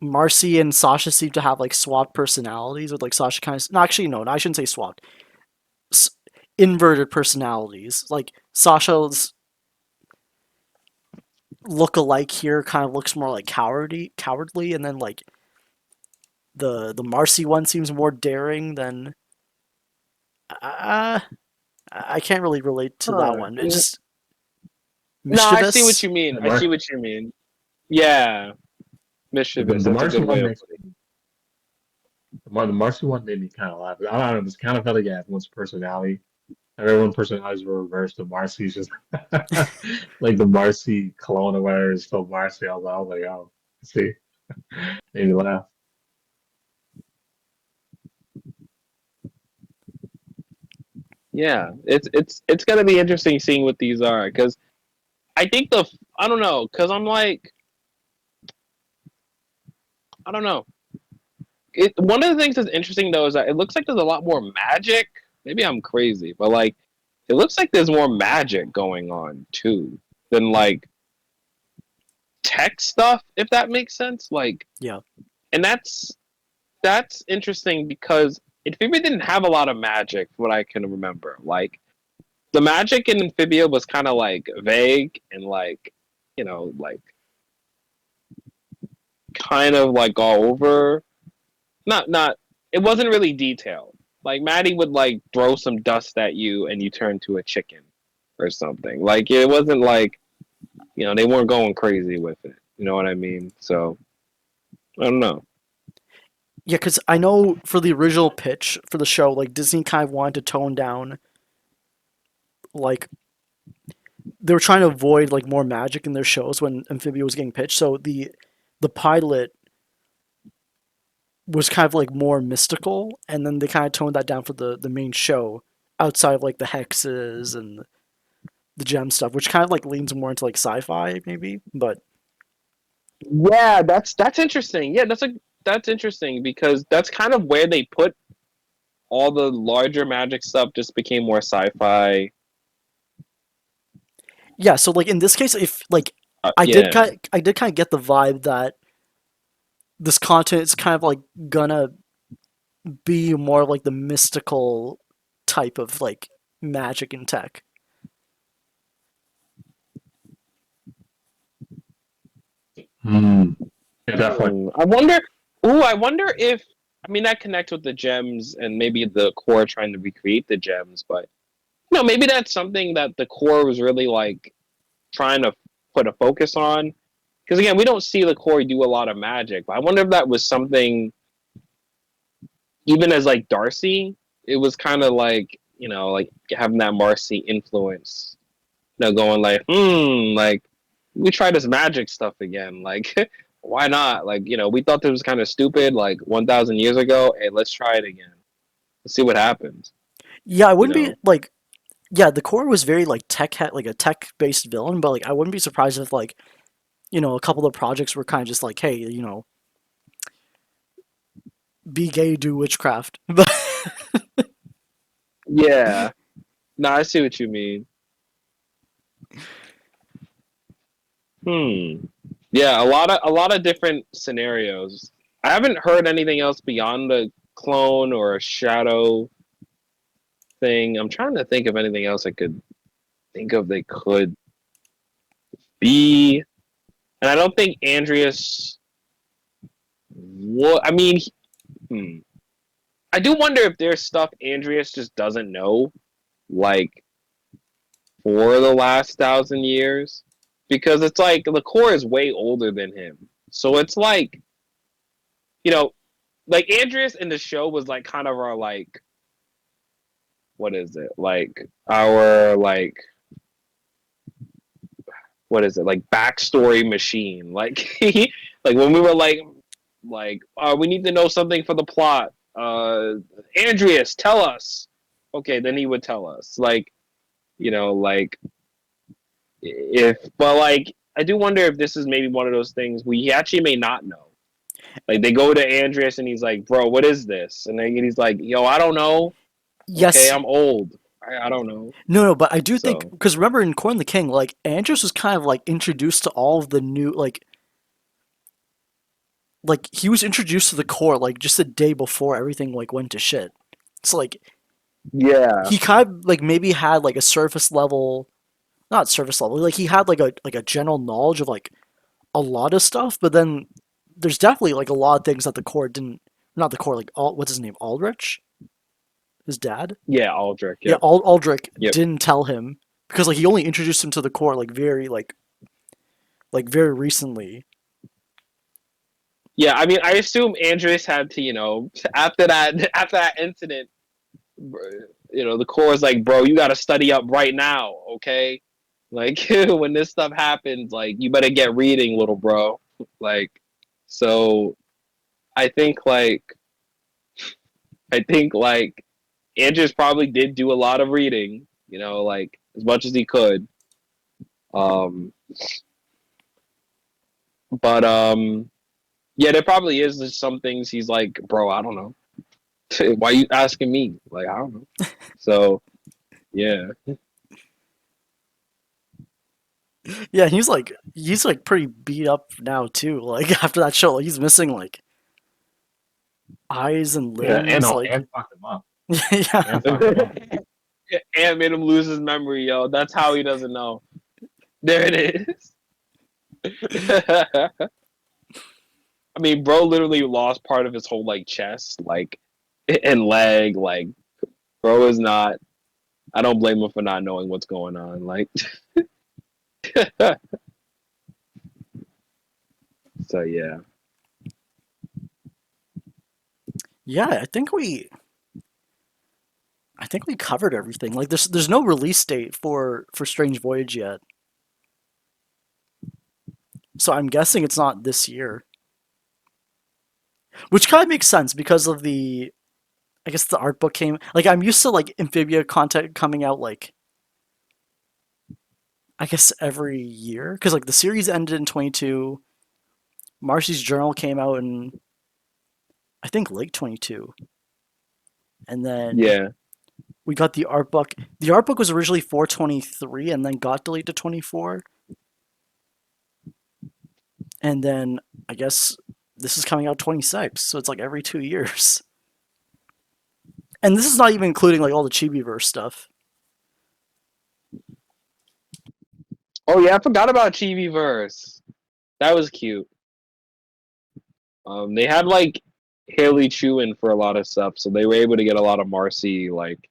Marcy and Sasha seem to have like swapped personalities, with like Sasha kind of no, actually no, I shouldn't say swapped. S- Inverted personalities. Like Sasha's look-alike here kind of looks more like cowardly, and then like the Marcy one seems more daring than. Uh, I can't really relate to that huh. one. It's just No, I see what mischievous. you mean. The I see Mar- what you mean. Yeah, mischievous. the That's a Marcy good way one of makes putting it. the Marcy one made me kind of laugh. I don't know, just kind of felt like yeah, everyone's personality. Everyone's personalities were reversed. The Marcy's just like the Marcy clone or whatever is still Marcy. I was like, oh, see, made me laugh. Yeah, it's gonna be interesting seeing what these are because I think I don't know because I'm like I don't know. One of the things that's interesting though is that it looks like there's a lot more magic. Maybe I'm crazy, but like it looks like there's more magic going on too than like tech stuff, if that makes sense. Like, Yeah. and that's interesting because Amphibia didn't have a lot of magic, from what I can remember. Like the magic in Amphibia was kind of like vague and like like kind of like all over. Not it wasn't really detailed. Like Maddie would like throw some dust at you and you turn to a chicken or something. Like it wasn't like they weren't going crazy with it. You know what I mean? So I don't know. Yeah, because I know for the original pitch for the show, like Disney kind of wanted to tone down, like they were trying to avoid like more magic in their shows when Amphibia was getting pitched. So the pilot was kind of like more mystical, and then they kind of toned that down for the main show, outside of like the hexes and the gem stuff, which kind of like leans more into like sci-fi maybe. But Yeah, that's interesting. Yeah, that's interesting because that's kind of where they put all the larger magic stuff. Just became more sci-fi. yeah, so like in this case, if like Yeah, I did kind of get the vibe that this content is kind of like gonna be more of like the mystical type of like magic and tech. Hmm. Yeah, definitely. I wonder. Ooh, I wonder if that connects with the gems and maybe the core trying to recreate the gems, but maybe that's something that the core was really like trying to put a focus on. Because again, we don't see the core do a lot of magic, but I wonder if that was something. Even as like Darcy, it was kind of like like having that Marcy influence. Going like, like we try this magic stuff again. Like, why not? Like, we thought this was kind of stupid like 1,000 years ago. Hey, let's try it again. Let's see what happens. Yeah, I You wouldn't be know? like yeah, the core was very like like a tech based villain, but like I wouldn't be surprised if like a couple of projects were kind of just like, hey, be gay, do witchcraft. But Yeah. No, I see what you mean. Hmm. Yeah, a lot of different scenarios. I haven't heard anything else beyond the clone or shadow thing. I'm trying to think of anything else I could think of they could be. And I don't think Andreas. What I mean, hmm. I do wonder if there's stuff Andreas just doesn't know, like for the last 1,000 years, because it's like the core is way older than him. So it's like, you know, like Andreas in the show was like kind of our like, what is it? Like our like, what is it? Like backstory machine. Like like when we were like we need to know something for the plot. Andreas, tell us. Okay, then he would tell us. Like, like if, but like I do wonder if this is maybe one of those things we actually may not know. Like they go to Andreas and he's like, "Bro, what is this?" And then he's like, "Yo, I don't know. Okay, Yes, I'm old. I don't know." no, but I do think So because remember in Corn the King, like Andros was kind of like introduced to all of the new like he was introduced to the core like just a day before everything like went to shit. So like yeah, he kind of like maybe had like a surface level, not surface level, like he had like a general knowledge of like a lot of stuff, but then there's definitely like a lot of things that the core didn't, not the core, like what's his name, Aldrich, his dad. yeah, Aldrich. Yeah, Yep, Aldrich yep. didn't tell him because like he only introduced him to the core like very recently. Yeah, I mean, I assume Andreas had to, after that incident, the core is like, bro, you got to study up right now, okay? Like when this stuff happens, like you better get reading, little bro. Like, so I think like Andreas probably did do a lot of reading, like as much as he could. Um, but yeah, there probably is just some things he's like, bro, I don't know. Why are you asking me? Like, I don't know. So, yeah. Yeah, he's like pretty beat up now too. Like after that show, like, he's missing like eyes and Yeah, limbs. Like and fucked him up. yeah, And fucked him up. Ant made him lose his memory, yo. That's how he doesn't know. There it is. I mean, bro literally lost part of his whole, like, chest, like, and leg. Like, bro is not. I don't blame him for not knowing what's going on. Like, so, yeah. yeah. I think we covered everything. Like there's no release date for Strange Voyage yet, so I'm guessing it's not this year. Which kind of makes sense because of the, I guess the art book came, like I'm used to like Amphibia content coming out like I guess every year because like the series ended in 22. Marcy's Journal came out in I think late 22, and then Yeah. we got the art book. The art book was originally 423 and then got delayed to 24, and then I guess this is coming out 26, so it's like every 2 years. And this is not even including like all the Chibiverse stuff. Oh, yeah, I forgot about Chibiverse. That was cute. They had, like, Haley Chu in for a lot of stuff, so they were able to get a lot of Marcy, like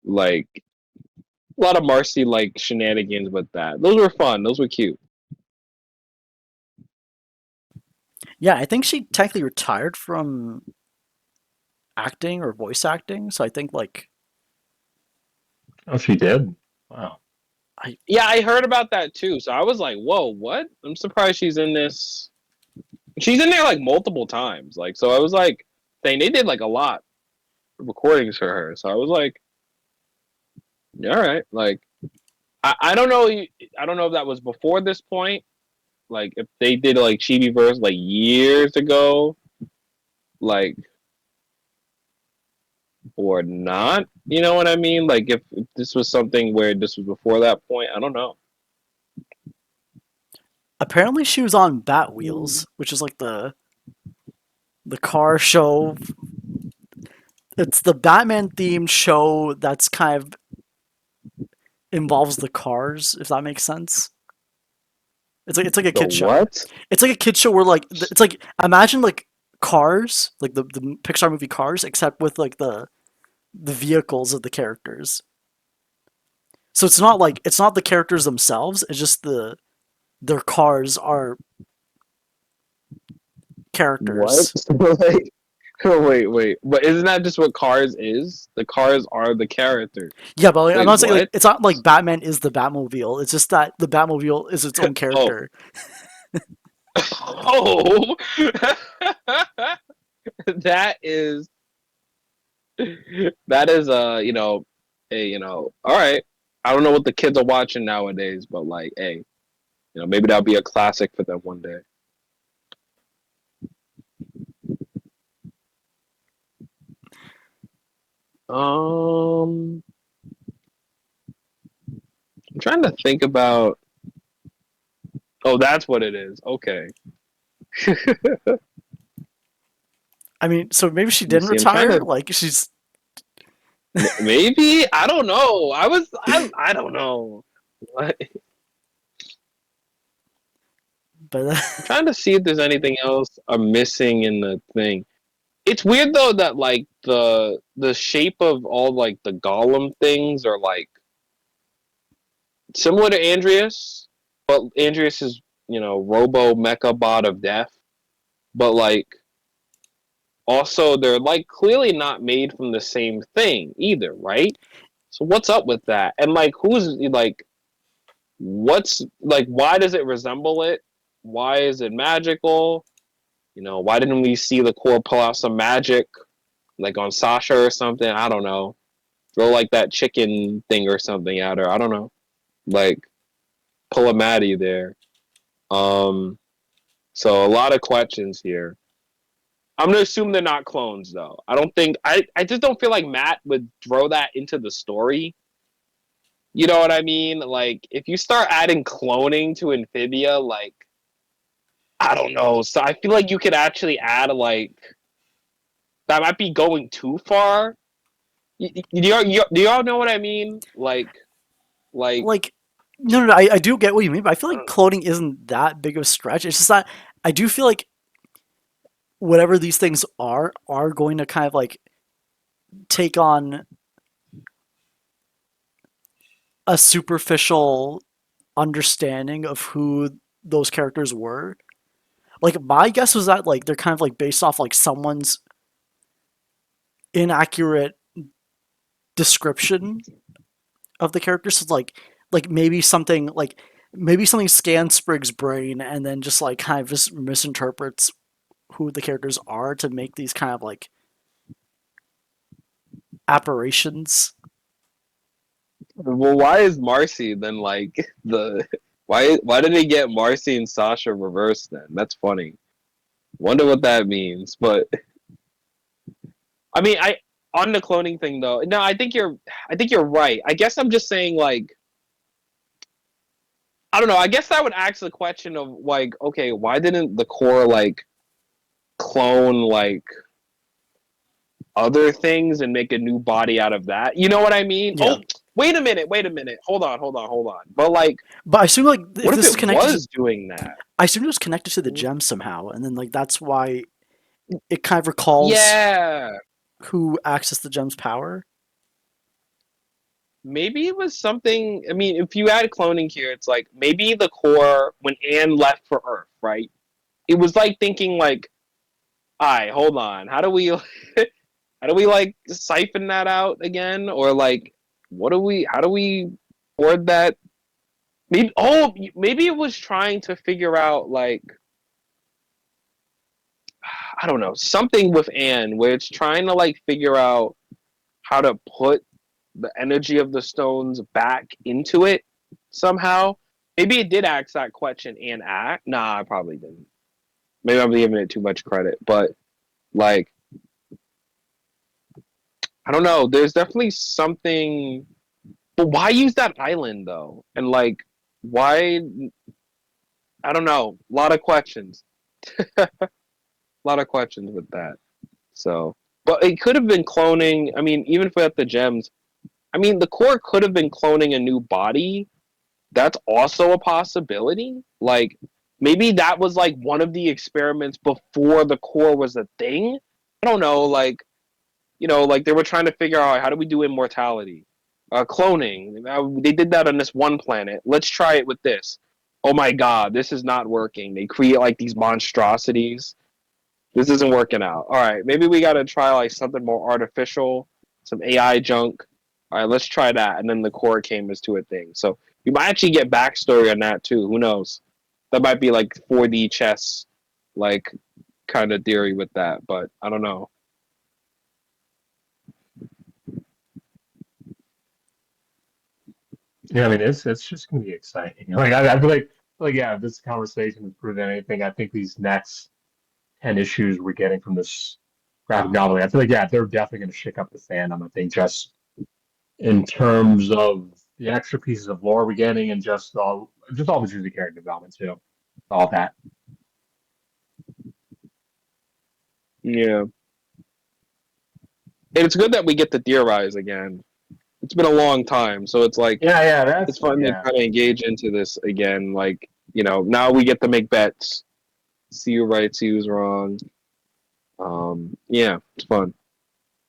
a lot of Marcy like shenanigans with that. Those were fun. Those were cute. Yeah, I think she technically retired from acting or voice acting, so I think like Oh, she did. Wow. Yeah, I heard about that too. So I was like, "Whoa, what?" I'm surprised she's in this. She's in there like multiple times. Like, so I was like, saying they did like a lot of recordings for her. So I was like, "All right." Like, I don't know. I don't know if that was before this point. Like, if they did like Chibiverse like years ago, like, or not. You know what I mean? Like, if this was something where this was before that point, I don't know. apparently she was on Bat Wheels, which is like the car show. It's the Batman themed show that's kind of involves the cars, if that makes sense. It's like a The kid show. what? It's like a kid show where like it's like imagine like Cars, like the Pixar movie Cars, except with like the vehicles of the characters. So it's not the characters themselves. It's just their cars are What? characters. Like, wait. But isn't that just what Cars is? The cars are the character. Yeah, but like, I'm Wait, not saying like what? it's not like Batman is the Batmobile. It's just that the Batmobile is its own Oh. character. Oh. that is all right. I don't know what the kids are watching nowadays, but like, hey, maybe that'll be a classic for them one day. I'm trying to think about. Oh, that's what it is. Okay. I mean, so maybe she Let me didn't see, I'm trying retire. to- Like she's Maybe I don't know. I don't know. What? but I'm trying to see if there's anything else I'm missing in the thing. It's weird though that like the shape of all like the golem things are like similar to Andreas, but Andreas is Robo Mecha Bot of Death, but like also they're like clearly not made from the same thing either, right? So what's up with that? And like who's like what's like why does it resemble it? Why is it magical? Why didn't we see the core pull out some magic like on Sasha or something? I don't know. Throw like that chicken thing or something at her. I don't know. Like pull a Maddie there. So a lot of questions here. I'm gonna assume they're not clones though. I don't think I just don't feel like Matt would throw that into the story. You know what I mean? Like if you start adding cloning to Amphibia, like I don't know. So I feel like you could actually add like that might be going too far. Do y'all know what I mean? Like like no, I do get what you mean, but I feel like cloning isn't that big of a stretch. It's just that I do feel like whatever these things are going to kind of like take on a superficial understanding of who those characters were. Like my guess was that like they're kind of like based off like someone's inaccurate description of the characters. So like maybe something scans Sprig's brain and then just like kind of just misinterprets who the characters are to make these kind of like apparitions. well, why is Marcy then like the why did he get Marcy and Sasha reversed then? That's funny. Wonder what that means. But I mean, I on the cloning thing though. No, I think you're right. I guess I'm just saying like I don't know. I guess that would ask the question of like, okay, why didn't the core like clone like other things and make a new body out of that? You know what I mean? Yeah. Oh, wait a minute. Hold on. But like, But I assume like if what if this is it connected, was doing that? I assume it was connected to the gem somehow, and then like that's why it kind of recalls Yeah. who accessed the gem's power. Maybe it was something. I mean, if you add cloning here, it's like maybe the core when Anne left for Earth, right? It was like thinking like, all right, hold on, how do we, how do we like siphon that out again, or like, how do we board that? Maybe it was trying to figure out like, I don't know, something with Anne where it's trying to like figure out how to put the energy of the stones back into it somehow. Maybe it did ask that question and act. Nah, I probably didn't. Maybe I'm giving it too much credit, but like, I don't know. There's definitely something. But why use that island though? And like, why? I don't know. A lot of questions. A lot of questions with that. So, but it could have been cloning. I mean, even if we have the gems, I mean, the core could have been cloning a new body. That's also a possibility. Like, maybe that was like one of the experiments before the core was a thing. I don't know, like, like they were trying to figure out how do we do immortality, cloning. They did that on this one planet. Let's try it with this. Oh my god, this is not working. They create like these monstrosities. This isn't working out. All right, maybe we got to try like something more artificial, some AI junk. All right, let's try that. And then the core came as to a thing. So you might actually get backstory on that too. Who knows? That might be like 4D chess, like kind of theory with that. But I don't know. Yeah, I mean, it's just gonna be exciting. Like I feel like yeah, if this conversation has proven anything, I think these next 10 issues we're getting from this graphic novel, I feel like yeah, they're definitely gonna shake up the fandom. I think just in terms of the extra pieces of lore we're getting and just all the juicy character development too, all that. Yeah, and it's good that we get to theorize again. It's been a long time, so it's like Yeah, yeah, it's that's fun to yeah. kind of engage into this again. Like, now we get to make bets, see who right, see who's wrong. Yeah, it's fun.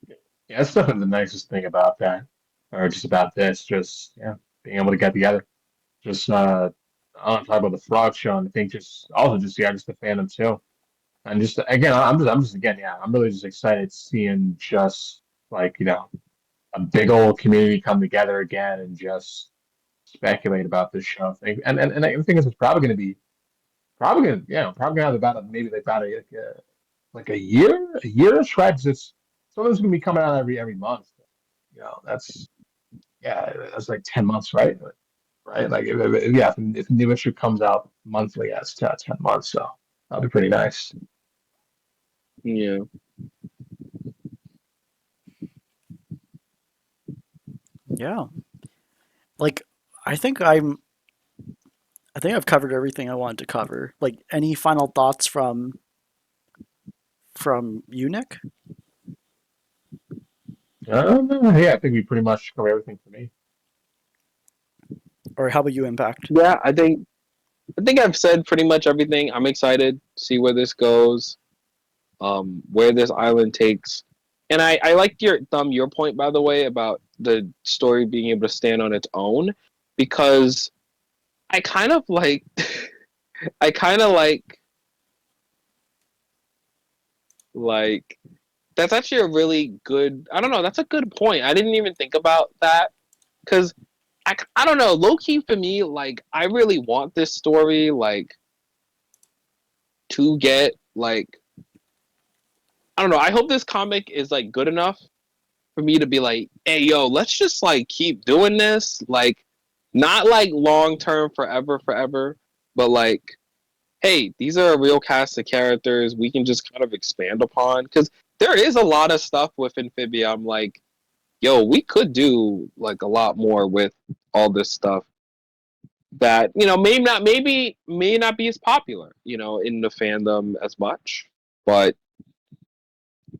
Yeah, that's definitely the nicest thing about that, or just about this, just yeah, being able to get together. Just I don't talk about the frog show, and I think just also just yeah, just the fandom too. And just again, I'm just again, yeah, I'm really just excited seeing just like a big old community come together again and just speculate about this show thing. And I think it's probably gonna probably gonna have about maybe like about like a yearish, right? 'Cause it's something's gonna be coming out every month. That's yeah, that's like 10 months, right? Right? Like yeah, if new issue comes out monthly, that's 10 months, so that'll be pretty nice. Yeah. Yeah. Like I think I'm I think I've covered everything I wanted to cover. Like any final thoughts from you, Nick? Yeah, I think we pretty much cover everything for me. Or how about you, Impact? Yeah, I think I've said pretty much everything. I'm excited to see where this goes, where this island takes. And I liked your point, by the way, about the story being able to stand on its own, because I kind of like I kind of like that's actually a really good, I don't know, that's a good point. I didn't even think about that, because I don't know, low key for me, like I really want this story like to get like, I don't know, I hope this comic is like good enough for me to be like, hey yo, let's just like keep doing this, like not like long term forever, but like, hey, these are a real cast of characters we can just kind of expand upon, because there is a lot of stuff with Amphibia. I'm like, yo, we could do like a lot more with all this stuff that may not be as popular, in the fandom as much. But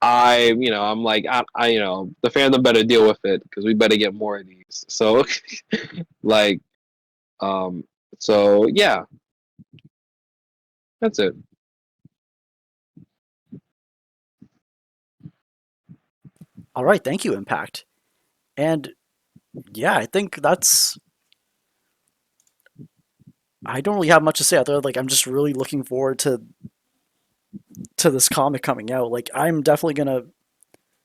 I'm like, the fandom better deal with it because we better get more of these. So, like, um, so yeah, that's it. All right, thank you, Impact. And yeah, I think that's I don't really have much to say other than like I'm just really looking forward to this comic coming out. Like I'm definitely gonna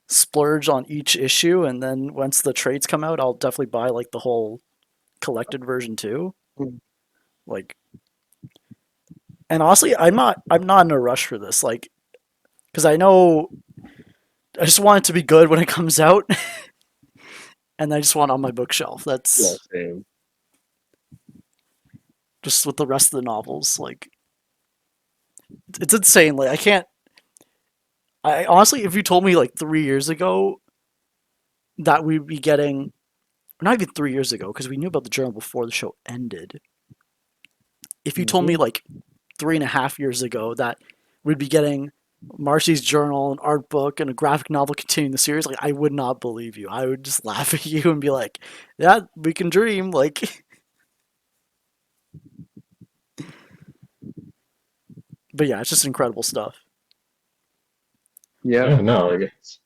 splurge on each issue, and then once the trades come out, I'll definitely buy like the whole collected version too. Like, and honestly, I'm not in a rush for this. Like, because I know I just want it to be good when it comes out, and I just want it on my bookshelf. Yeah, That's same. just with the rest of the novels. Like, it's insane. Like, I can't. I honestly, if you told me like 3 years ago that we'd be getting, not even 3 years ago, because we knew about the journal before the show ended. If you told me Mhm. like 3.5 years ago that we'd be getting Marcy's journal, an art book, and a graphic novel continuing the series, like I would not believe you. I would just laugh at you and be like, "Yeah, we can dream." Like, But yeah, it's just incredible stuff. Yeah. Yeah, no, like it's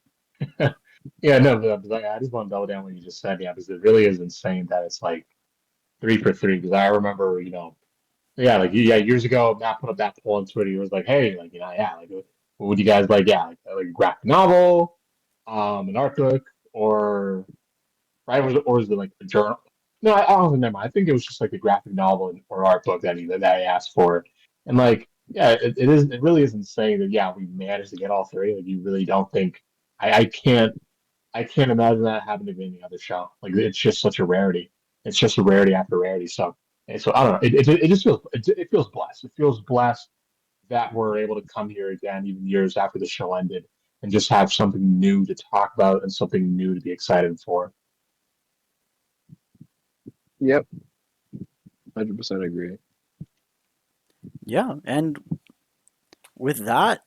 yeah, no, but like, I just want to double down what you just said, yeah, because it really is insane that it's like 3 for 3. Because I remember, yeah, like yeah, years ago, Matt put up that poll on Twitter. He was like, "Hey, like yeah, like what would you guys like? Yeah, like a graphic novel, an art book, or right? Or was it like a journal? No, I don't remember. I think it was just like a graphic novel or art book that I asked for, and like yeah, it really is insane that yeah we managed to get all three. Like you really don't think I can't imagine that happening to any other show. Like it's just such a rarity. It's just a rarity after rarity. So, and so I don't know. It just feels it feels blessed. It feels blessed that we're able to come here again, even years after the show ended, and just have something new to talk about and something new to be excited for. Yep. 100% agree. Yeah, and with that,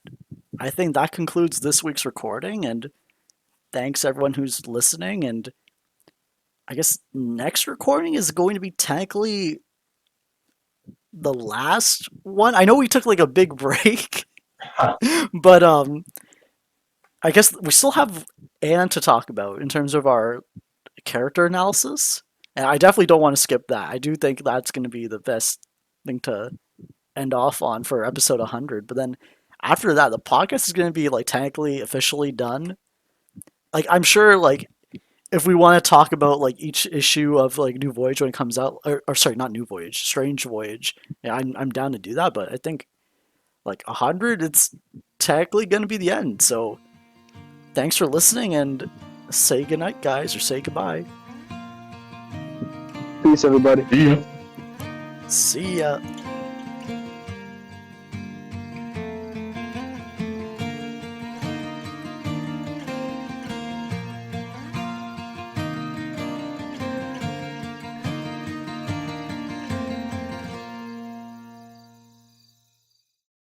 I think that concludes this week's recording. And thanks everyone who's listening. And I guess next recording is going to be technically the last one. I know we took like a big break, but I guess we still have Anne to talk about in terms of our character analysis. And I definitely don't want to skip that. I do think that's going to be the best thing to end off on for episode 100. But then after that, the podcast is going to be like technically officially done. Like I'm sure like if we want to talk about like each issue of like New Voyage when it comes out, or sorry, not New Voyage, Strange Voyage, yeah, I'm down to do that. But I think like 100, it's technically going to be the end. So thanks for listening and say goodnight, guys, or say goodbye. Peace, everybody. See ya. See ya.